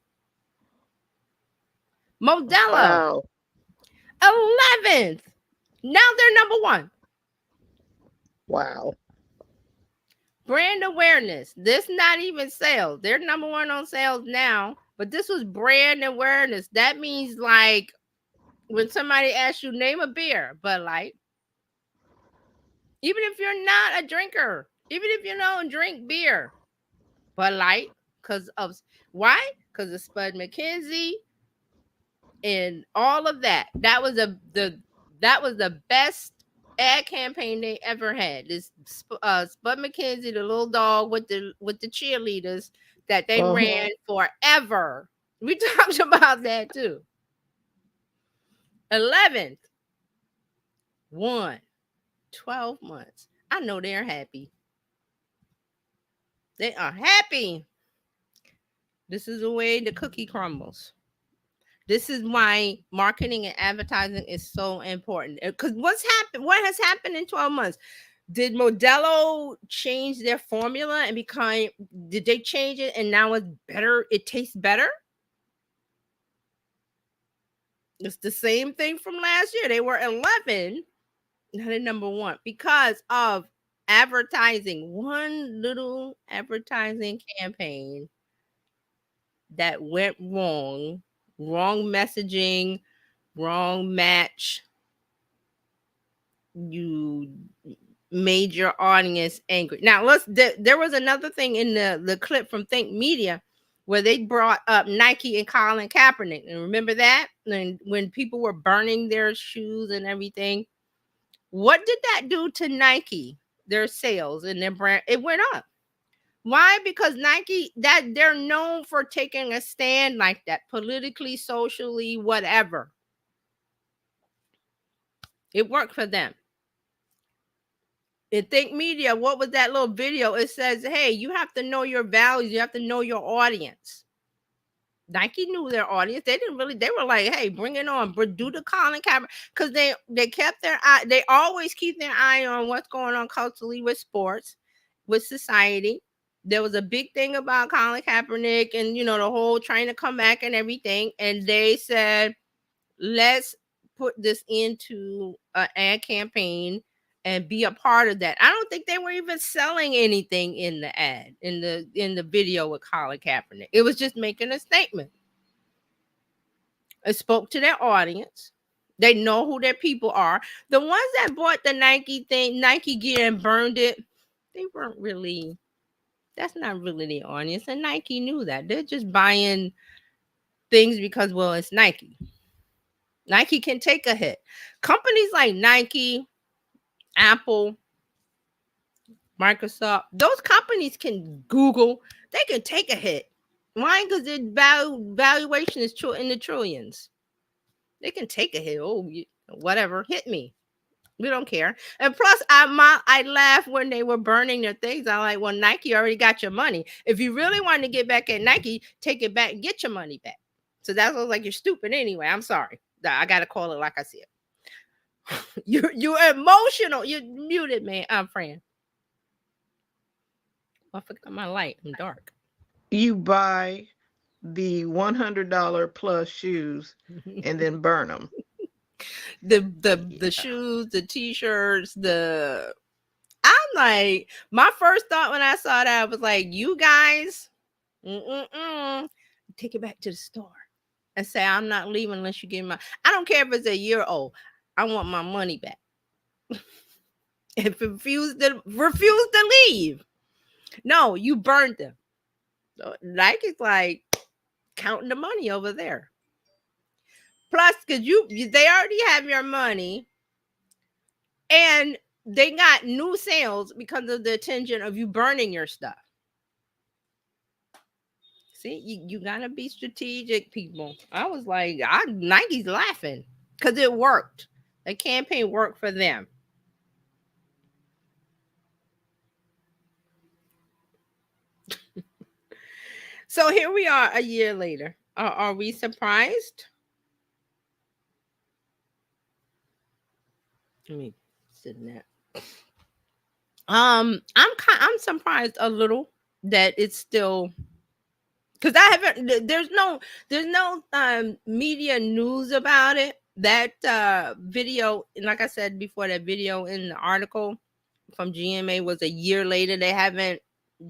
Modelo, Wow. 11th. Now they're number 1. Wow. Brand awareness. This not even sales. They're number 1 on sales now, but this was brand awareness. That means like when somebody asks you name a beer, Bud Light. Even if you're not a drinker, even if you don't drink beer, Bud Light, because of why? Because of Spud McKenzie and all of that. That was the best ad campaign they ever had. This Spud McKenzie, the little dog with the cheerleaders that they ran forever. We talked about that too. 11th, 12 months. I know they're happy. They are happy. This is the way the cookie crumbles. This is why marketing and advertising is so important. Because what has happened in 12 months? Did Modelo change their formula and did they change it and now it's better? It tastes better? It's the same thing from last year. They were 11, now they're number 1 because of advertising. One little advertising campaign that went wrong messaging, wrong match. You made your audience angry. Now there was another thing in the clip from Think Media where they brought up Nike and Colin Kaepernick. And remember that? And when people were burning their shoes and everything, what did that do to Nike? Their sales and their brand, it went up. Why? Because Nike, that they're known for taking a stand like that, politically, socially, whatever. It worked for them. In Think Media, what was that little video? It says, hey, you have to know your values. You have to know your audience. Nike knew their audience. They were like, hey, bring it on. But do the Colin Kaepernick. Because they kept their eye, they always keep their eye on what's going on culturally with sports, with society. There was a big thing about Colin Kaepernick and, the whole trying to come back and everything. And they said, let's put this into an ad campaign and be a part of that. I don't think they were even selling anything in the ad, in the video with Colin Kaepernick. It was just making a statement. It spoke to their audience. They know who their people are. The ones that bought the Nike gear and burned it, they weren't really, that's not really the audience. And Nike knew that. They're just buying things because, well, it's Nike. Nike can take a hit. Companies like Nike, Apple, Microsoft, those companies can Google, they can take a hit. Why? Because their valuation is in the trillions. They can take a hit. Oh, whatever, hit me. We don't care. And plus, I laugh when they were burning their things. I'm like, well, Nike already got your money. If you really wanted to get back at Nike, take it back and get your money back. So that was like, you're stupid anyway. I'm sorry. I got to call it like I see it. You're emotional. You're muted, man. I'm Fran. I forgot my light. I'm dark. You buy the $100 plus shoes and then burn them. The shoes, the t-shirts, I'm like, my first thought when I saw that was like, you guys, take it back to the store and say, I'm not leaving unless you give me I don't care if it's a year old. I want my money back. If refuse to leave. No, you burned them. So Nike's like counting the money over there. Plus, because they already have your money, and they got new sales because of the attention of you burning your stuff. See, you gotta be strategic, people. I was like, Nike's laughing because it worked. The campaign worked for them. So here we are a year later. Are we surprised? Let me sit in that. I'm surprised a little that it's still, because there's no media news about it. That video, like I said before, that video in the article from GMA was a year later. They haven't,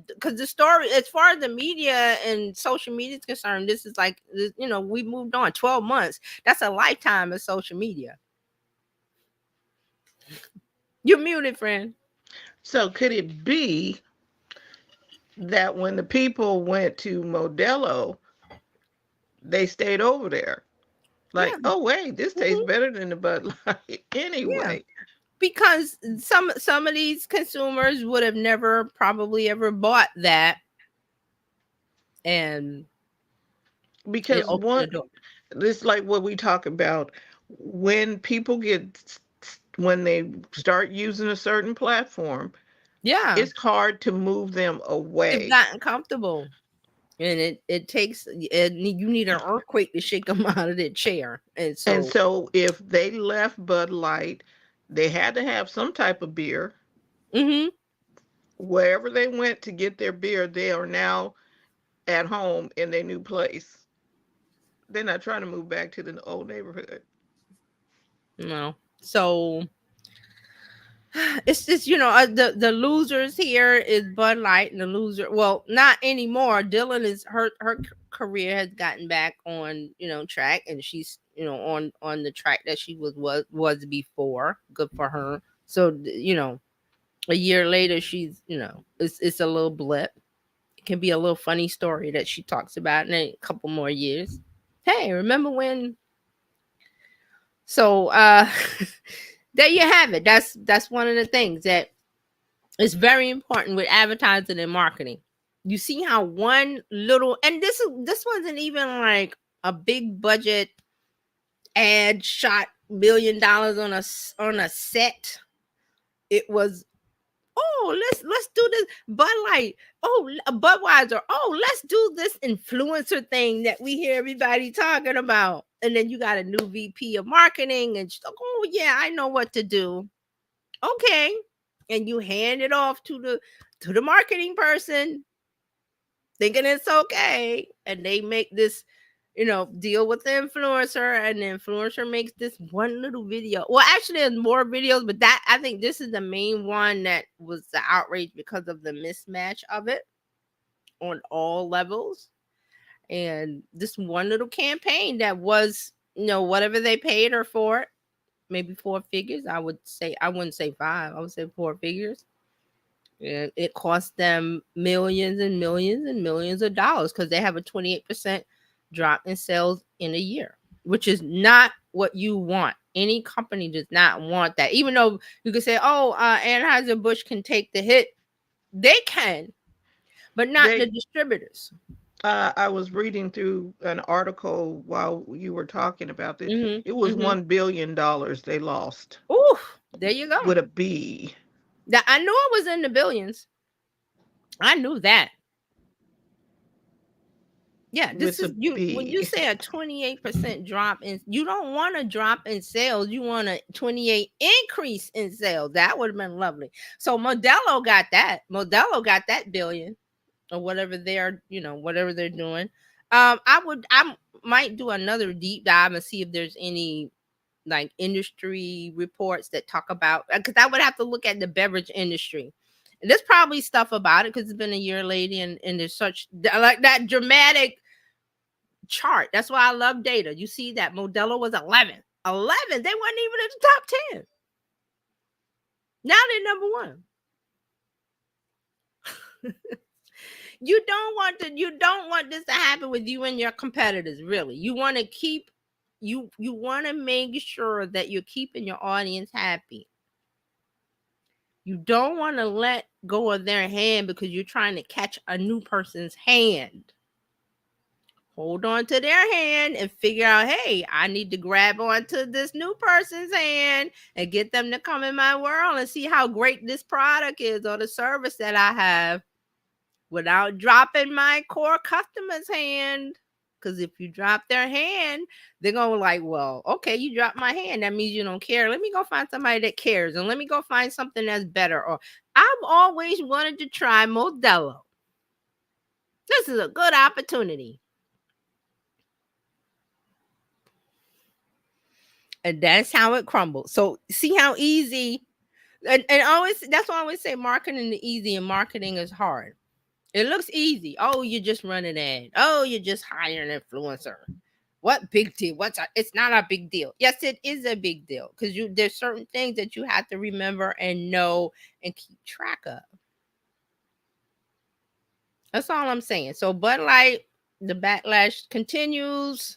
because the story, as far as the media and social media is concerned, this is like, we moved on 12 months. That's a lifetime of social media. You're muted, friend. So could it be that when the people went to Modelo, they stayed over there? Like, Yeah. oh wait, this tastes better than the Bud Light anyway. Yeah. Because some of these consumers would have never probably ever bought that, and because it's like what we talk about, when people when they start using a certain platform, yeah, it's hard to move them away. They've gotten comfortable, and it takes, you need an earthquake to shake them out of their chair. And so if they left Bud Light, they had to have some type of beer. Mm-hmm. Wherever they went to get their beer, they are now at home in their new place. They're not trying to move back to the old neighborhood. No. So it's just, the losers here is Bud Light, and the loser, well, not anymore. Dylan is her career has gotten back on, track, and she's, on the track that she was before. Good for her. So, a year later, she's, it's a little blip. It can be a little funny story that she talks about in a couple more years. Hey, remember when? So there you have it. That's one of the things that is very important with advertising and marketing. You see how one little, and this wasn't even like a big budget ad shot $1 million on a set. It was, oh, let's do this Bud Light, oh, Budweiser, oh, let's do this influencer thing that we hear everybody talking about. And then you got a new VP of marketing, and she's like, oh yeah, I know what to do. Okay. And you hand it off to the marketing person, thinking it's okay, and they make this deal with the influencer, and the influencer makes this one little video. Well, actually, there's more videos, but I think this is the main one that was the outrage because of the mismatch of it on all levels. And this one little campaign that was, whatever they paid her for it, maybe 4 figures. I wouldn't say 5. I would say 4 figures. And it cost them millions and millions and millions of dollars because they have a 28% drop in sales in a year, which is not what you want. Any company does not want that. Even though you could say, oh, Anheuser-Busch can take the hit. They can, but not the They distributors. I was reading through an article while you were talking about this. Mm-hmm, It was mm-hmm. $1 billion they lost Ooh, there you go. with a B. That I knew it was in the billions. I knew that. Yeah, this With a is you when you B. say a 28% drop in, you don't want a drop in sales, you want a 28 increase in sales. That would have been lovely. So Modelo got that billion or whatever whatever they're doing. I might do another deep dive and see if there's any like industry reports that talk about, because I would have to look at the beverage industry. And there's probably stuff about it because it's been a year, lady, and there's such like that dramatic chart. That's why I love data. You see that Modelo was 11. They weren't even in the top 10. Now they're number one. You don't want this to happen with you and your competitors. Really, you want to keep you want to make sure that you're keeping your audience happy. You don't want to let go of their hand because you're trying to catch a new person's hand. Hold on to their hand and figure out, hey, I need to grab onto this new person's hand and get them to come in my world and see how great this product is or the service that I have without dropping my core customer's hand. Because if you drop their hand, they're going to like, well, okay, you dropped my hand. That means you don't care. Let me go find somebody that cares. And let me go find something that's better. Or I've always wanted to try Modelo. This is a good opportunity. And that's how it crumbles. So see how easy, and always, that's why I always say marketing is easy and marketing is hard. It looks easy. Oh, you just run an ad. Oh, you just hire an influencer. What big deal? It's not a big deal. Yes, it is a big deal because there's certain things that you have to remember and know and keep track of. That's all I'm saying. So Bud Light, the backlash continues,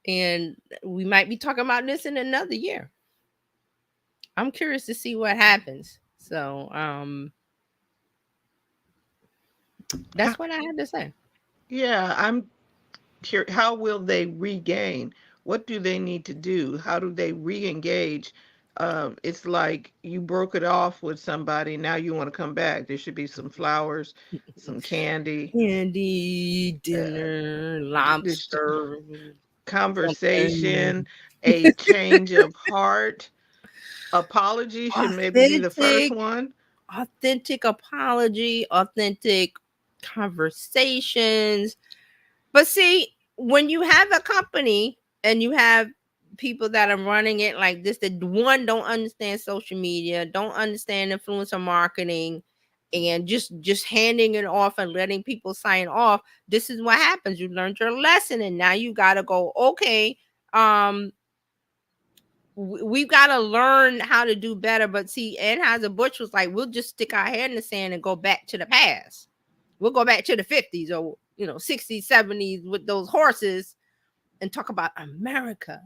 and we might be talking about this in another year. I'm curious to see what happens. So that's what I had to say. Yeah, I'm curious. How will they regain? What do they need to do? How do they re-engage? It's like you broke it off with somebody. Now you want to come back. There should be some flowers, some candy, Candy, dinner, this lobster, conversation, something. a change of heart. Apology should maybe be the first Authentic, one. authentic apology, authentic conversations. But see, when you have a company and you have people that are running it like this, that one don't understand social media, don't understand influencer marketing, and just handing it off and letting people sign off, this is what happens. You learned your lesson, and now you got to go, okay, we've got to learn how to do better. But see, Anheuser-Busch was like, we'll just stick our head in the sand and go back to the past. We'll go back to the 50s or 60s, 70s with those horses and talk about America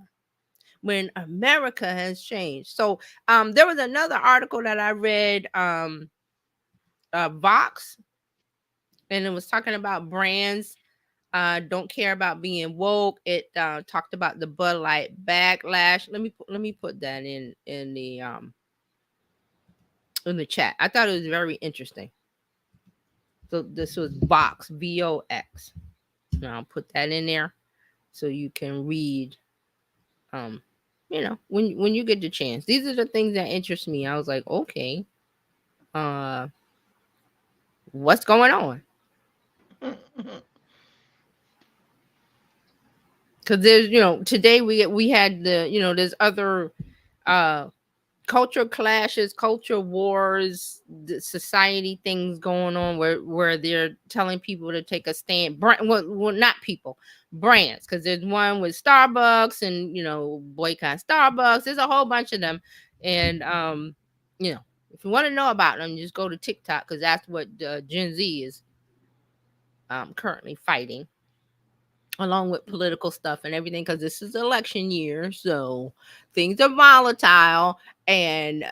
when America has changed. So there was another article that I read, Vox, and it was talking about brands don't care about being woke. It talked about the Bud Light backlash. Let me put that in the chat. I thought it was very interesting. So this was Vox, VOX. Now I'll put that in there so you can read. When you get the chance, these are the things that interest me. I was like, okay, what's going on? because there's, you know, today we had the, you know, there's other cultural clashes, culture wars, the society things going on where they're telling people to take a stand. Well, not people, brands, because there's one with Starbucks and, you know, boycott Starbucks. There's a whole bunch of them, and you know, if you want to know about them, just go to TikTok, because that's what Gen Z is currently fighting, along with political stuff and everything, because this is election year, so things are volatile and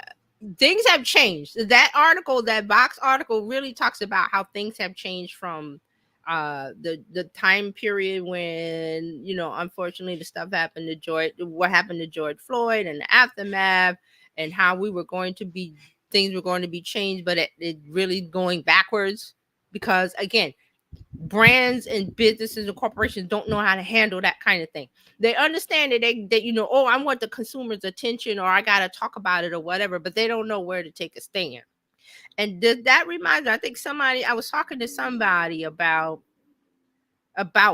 things have changed. That article, that box article, really talks about how things have changed from the time period when, you know, unfortunately the stuff happened to what happened to George Floyd and the aftermath, and how things were going to be changed, but it really going backwards, because again, brands and businesses and corporations don't know how to handle that kind of thing. They understand that you know, oh, I want the consumer's attention, or I gotta talk about it or whatever, but they don't know where to take a stand. And that reminds me, I think I was talking to somebody about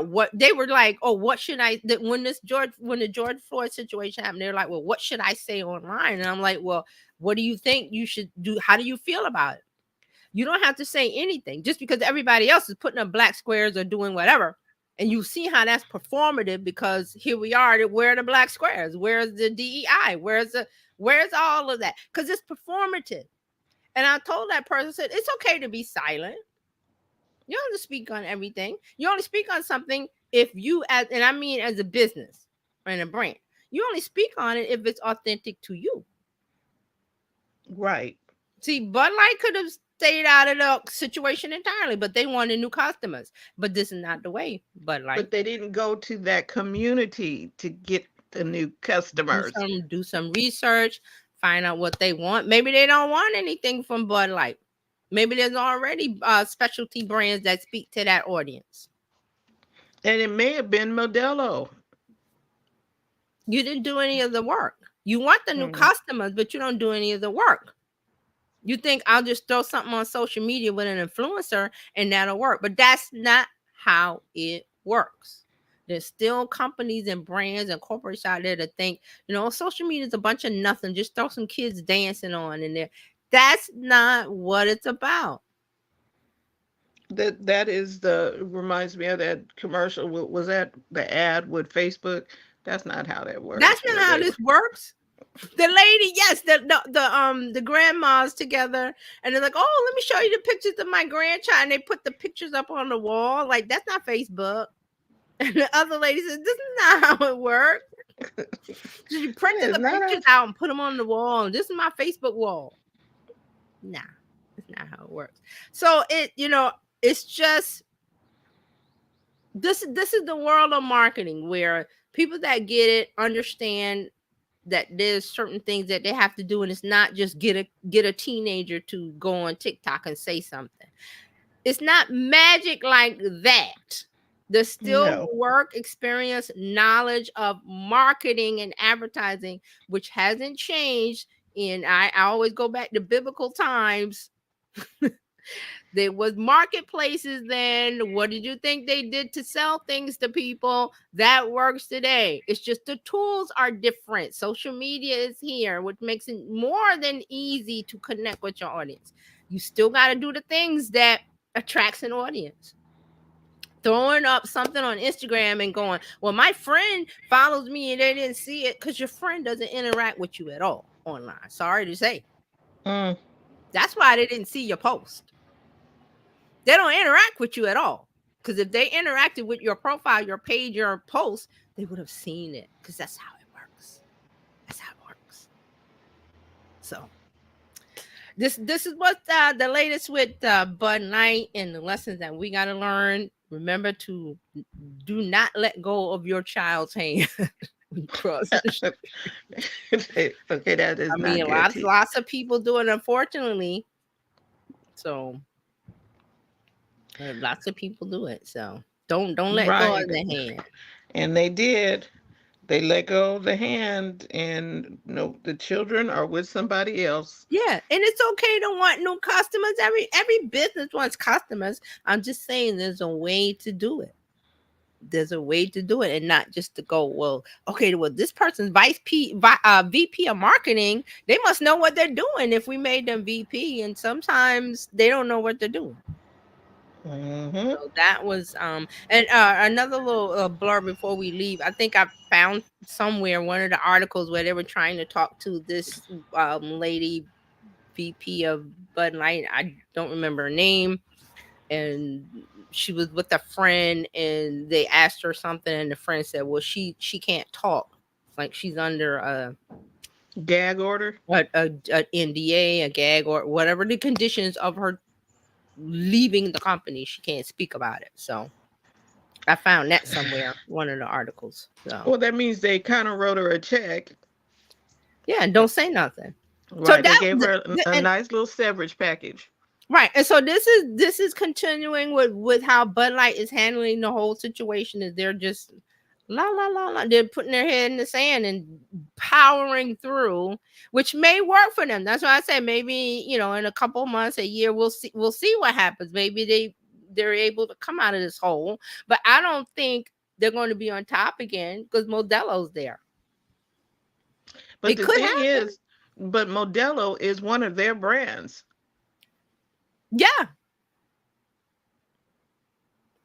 what they were like, oh, what should when the George Floyd situation happened, they're like, well, what should I say online? And I'm like, well, what do you think you should do? How do you feel about it? You don't have to say anything just because everybody else is putting up black squares or doing whatever. And you see how that's performative, because here we are, where are the black squares? Where's the DEI? Where's all of that? Because it's performative. And I told that person, I said, it's okay to be silent. You don't have to speak on everything. You only speak on something if you, and I mean as a business and a brand, you only speak on it if it's authentic to you. Right. See, Bud Light could have stayed out of the situation entirely, but they wanted new customers. But this is not the way, Bud Light. But they didn't go to that community to get the new customers. Do some research, find out what they want. Maybe they don't want anything from Bud Light. Maybe there's already specialty brands that speak to that audience. And it may have been Modelo. You didn't do any of the work. You want the new customers, but you don't do any of the work. You think I'll just throw something on social media with an influencer and that'll work. But that's not how it works. There's still companies and brands and corporations out there that think, you know, social media is a bunch of nothing. Just throw some kids dancing on in there. That's not what it's about. That reminds me of that commercial. Was that the ad with Facebook? That's not how that works. That's not how this works. The lady, yes, the grandmas together, and they're like, oh, let me show you the pictures of my grandchild, and they put the pictures up on the wall. Like, that's not Facebook. And the other lady says, this is not how it works. You printed the pictures out and put them on the wall, and this is my Facebook wall. Nah, that's not how it works. So it's just this is the world of marketing, where people that get it understand that there's certain things that they have to do, and it's not just get a teenager to go on TikTok and say something. It's not magic like that. There's still work, experience, knowledge of marketing and advertising, which hasn't changed. And I always go back to biblical times. There was marketplaces then. What did you think they did to sell things to people? That works today. It's just the tools are different. Social media is here, which makes it more than easy to connect with your audience. You still got to do the things that attracts an audience. Throwing up something on Instagram and going, well, my friend follows me and they didn't see it, because your friend doesn't interact with you at all online. Sorry to say. That's why they didn't see your post. They don't interact with you at all. Because if they interacted with your profile, your page, your post, they would have seen it, because that's how it works. That's how it works. So this is what the latest with Bud Light and the lessons that we got to learn. Remember to do not let go of your child's hand. Okay, that is. I mean, lots of people do it, unfortunately. So lots of people do it. So don't let go of the hand. And they did. They let go of the hand, and the children are with somebody else. Yeah, and it's okay to want new customers. Every business wants customers. I'm just saying there's a way to do it. there's a way to do it, and not just to go, well, okay, well, this person's VP of marketing, they must know what they're doing if we made them VP, and sometimes they don't know what they're doing. Mm-hmm. So that was and another little blur before we leave. I think I found somewhere one of the articles where they were trying to talk to this lady VP of Bud Light. I don't remember her name, and she was with a friend, and they asked her something, and the friend said, "Well, she can't talk, like she's under Gag order. a NDA, a gag, or whatever the conditions of her leaving the company. She can't speak about it." So I found that somewhere, one of the articles. So Well, that means they kind of wrote her a check. yeah, and don't say nothing. So Right. They that gave her a and nice little severance package. right, and so this is continuing with how Bud Light is handling the whole situation. Is they're just la la la la, they're putting their head in the sand and powering through, which may work for them. That's why I say maybe, in a couple months, a year, we'll see what happens. Maybe they're able to come out of this hole, but I don't think they're going to be on top again because Modelo's there. But It the could thing happen. is, but Modelo is one of their brands. Yeah.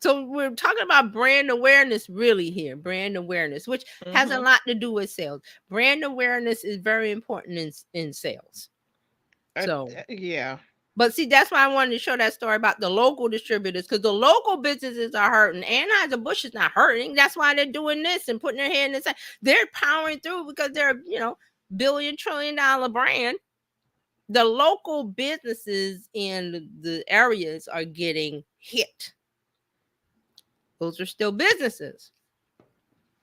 So we're talking about brand awareness really here, brand awareness, which has a Mm-hmm. lot to do with sales. Brand awareness is very important in sales. So, Yeah. but see, that's why I wanted to show that story about the local distributors, because the local businesses are hurting. Anheuser-Busch is not hurting. That's why they're doing this and putting their hand in the sand. They're powering through because they're, billion, trillion dollar brand. The local businesses in the areas are getting hit. Those are still businesses.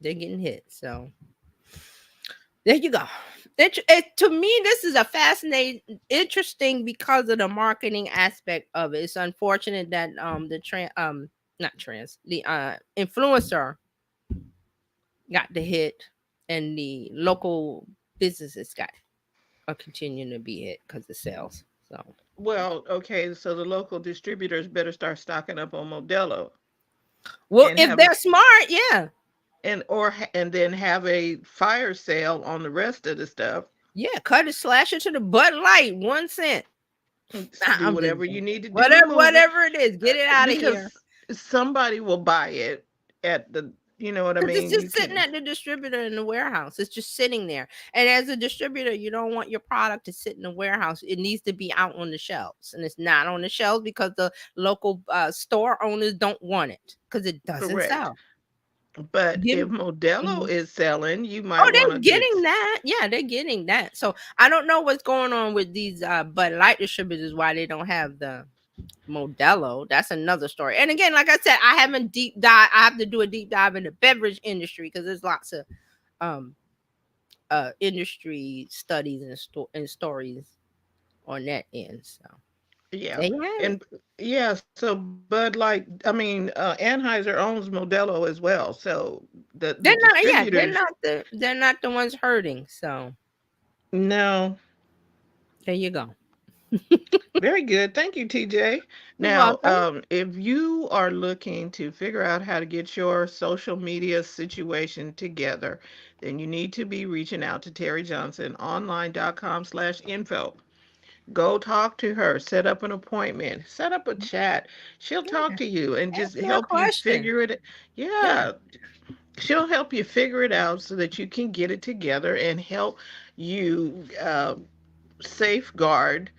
They're getting hit. So there you go. To me, this is a fascinating, interesting because of the marketing aspect of it. It's unfortunate that the influencer got the hit, and the local businesses are continuing to be hit because of sales. So Well, okay, so the local distributors better start stocking up on Modelo well, and if have they're smart, yeah. and then have a fire sale on the rest of the stuff. Yeah, cut it, slash it to the Bud Light, 1 cent. Do I'm just whatever you need to do to whatever, move it, whatever it is, get it out of here. because somebody will buy it at the, you know what I Because it's mean? You just sitting can, at the distributor in the warehouse. It's just sitting there. And as a distributor, you don't want your product to sit in the warehouse. It needs to be out on the shelves. And it's not on the shelves because the local store owners don't want it because it doesn't correct. sell. But Give if Modelo Mhm. is selling, you might Oh, want they're to getting just that. Yeah, they're getting that. So I don't know what's going on with these Bud Light distributors, why they don't have the Modelo. That's another story. And again, like I said, I haven't deep dive. I have to do a deep dive in the beverage industry because there's lots of um industry studies and stories on that end. So yeah. there you have it. And yeah, so Bud Light, I mean, Anheuser owns Modelo as well. So the They're not. Yeah, distributors, they're not the ones hurting. So no. there you go. Very good. Thank you, TJ. You're Now, welcome. if you are looking to figure out how to get your social media situation together, then you need to be reaching out to Terry Johnson, online.com/info. Go talk to her, set up an appointment, set up a chat. She'll talk Yeah, to you and just ask me a help you question. figure it. Yeah. Yeah, she'll help you figure it out so that you can get it together and help you safeguard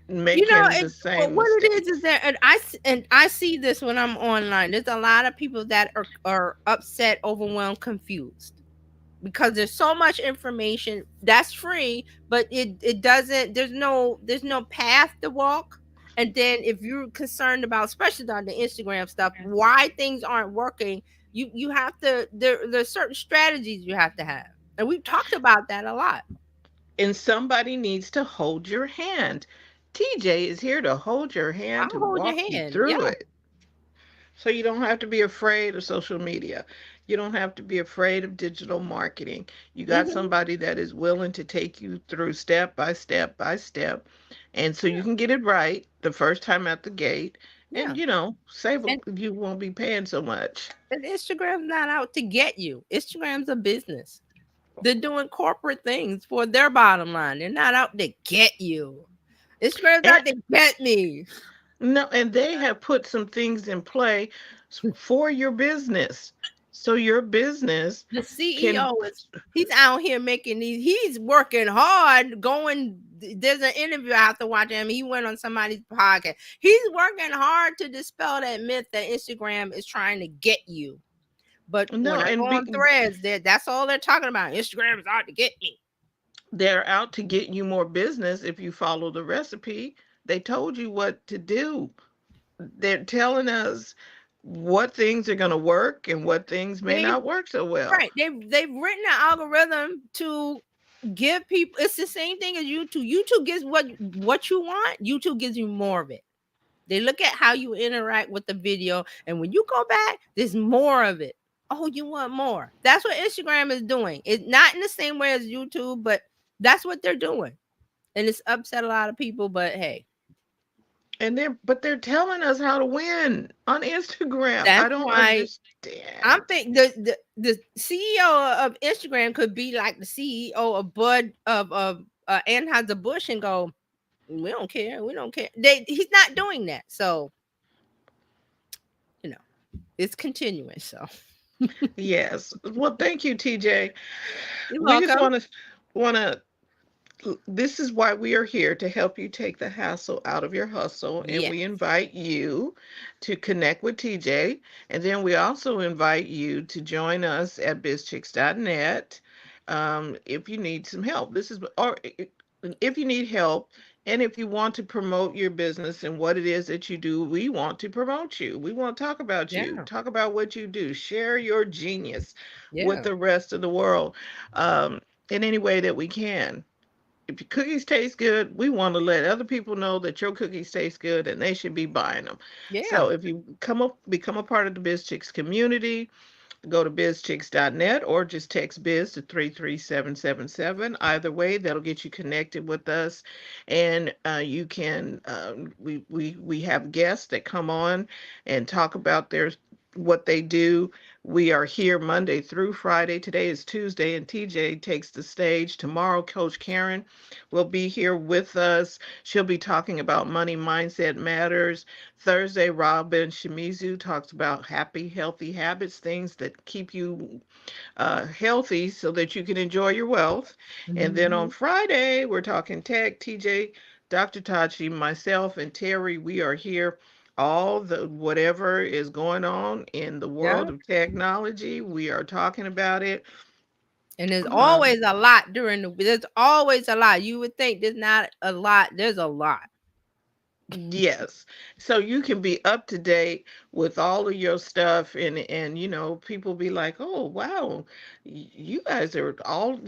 making the Well, same what it is mistakes. that, and I see this when I'm online. There's a lot of people that are upset, overwhelmed, confused because there's so much information that's free, but it doesn't. There's no path to walk. And then if you're concerned about, especially on the Instagram stuff, why things aren't working, you have to there's certain strategies you have to have, and we've talked about that a lot. And somebody needs to hold your hand. TJ is here to hold your hand, I'll to hold your walk you hand. through Yeah. it. So you don't have to be afraid of social media. You don't have to be afraid of digital marketing. You got Hmm. somebody that is willing to take you through step by step by step. And so you can get it right the first time at the gate. Yeah. And you know, save And, you won't be paying so much. and Instagram's not out to get you. Instagram's a business. They're doing corporate things for their bottom line. They're not out to get you. Instagram's And out to get me. no, and they have put some things in play for your business. So your business The can CEO he's out here making these, he's working hard going. There's an interview I have to watch him. He went on somebody's podcast. He's working hard to dispel that myth that Instagram is trying to get you. But when no I and go on threads, that's all they're talking about. Instagram is out to get me. they're out to get you more business if you follow the recipe. They told you what to do. They're telling us what things are going to work and what things may They not work so well. Right. They've written an algorithm to give people. It's the same thing as YouTube. YouTube gives what you want. YouTube gives you more of it. They look at how you interact with the video, and when you go back, there's more of it. Oh, you want more. That's what Instagram is doing. It's not in the same way as YouTube, but that's what they're doing. And it's upset a lot of people, but hey. And they're telling us how to win on Instagram. That's I don't why understand. I'm thinking the CEO of Instagram could be like the CEO of Anheuser-Busch and go, we don't care. We don't care. He's not doing that. So, you know, it's continuing. So, Yes. Well, thank you, TJ. you're We just welcome. want to this is why we are here, to help you take the hassle out of your hustle. And Yes. we invite you to connect with TJ. And then we also invite you to join us at bizchicks.net if you need some help. If you need help, and if you want to promote your business and what it is that you do, we want to promote you. We want to talk about you, Yeah. talk about what you do, share your genius with Yeah. the rest of the world in any way that we can. If your cookies taste good, we want to let other people know that your cookies taste good and they should be buying them. Yeah. So if you become a part of the Bizchicks community, go to bizchicks.net or just text biz to 33777. Either way, that'll get you connected with us. And you can, we have guests that come on and talk about what they do. We are here Monday through Friday. Today is Tuesday, and TJ takes the stage. Tomorrow, Coach Karen will be here with us. She'll be talking about money mindset matters. Thursday, Robin Shimizu talks about happy, healthy habits, things that keep you healthy so that you can enjoy your wealth. And then on Friday, we're talking tech. TJ, Dr. Tachi, myself, and Terry, we are here. All the whatever is going on in the Yeah. world of technology, we are talking about it. And there's always a lot there's always a lot. You would think there's not a lot. There's a lot. Yes. So you can be up to date with all of your stuff, and you know, people be like, "Oh, wow. You guys are all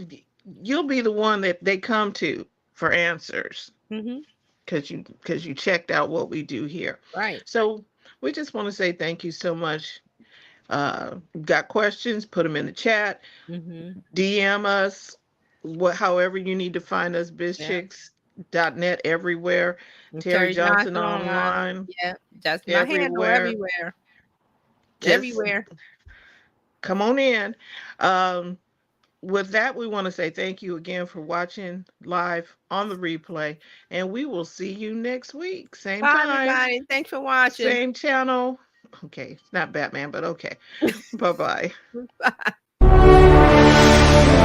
you'll be the one that they come to for answers because you checked out what we do here." Right. So we just want to say thank you so much. Got questions, put them in the chat, DM us, however you need to find us, bizchicks.net everywhere. Terry Johnson online. Yeah, that's my handle everywhere. everywhere. Just Everywhere. come on in. With that, we want to say thank you again for watching live on the replay, and we will see you next week. Same Bye, time, everybody. Thanks for watching. same channel. Okay, it's not Batman, but okay. Bye-bye. Bye.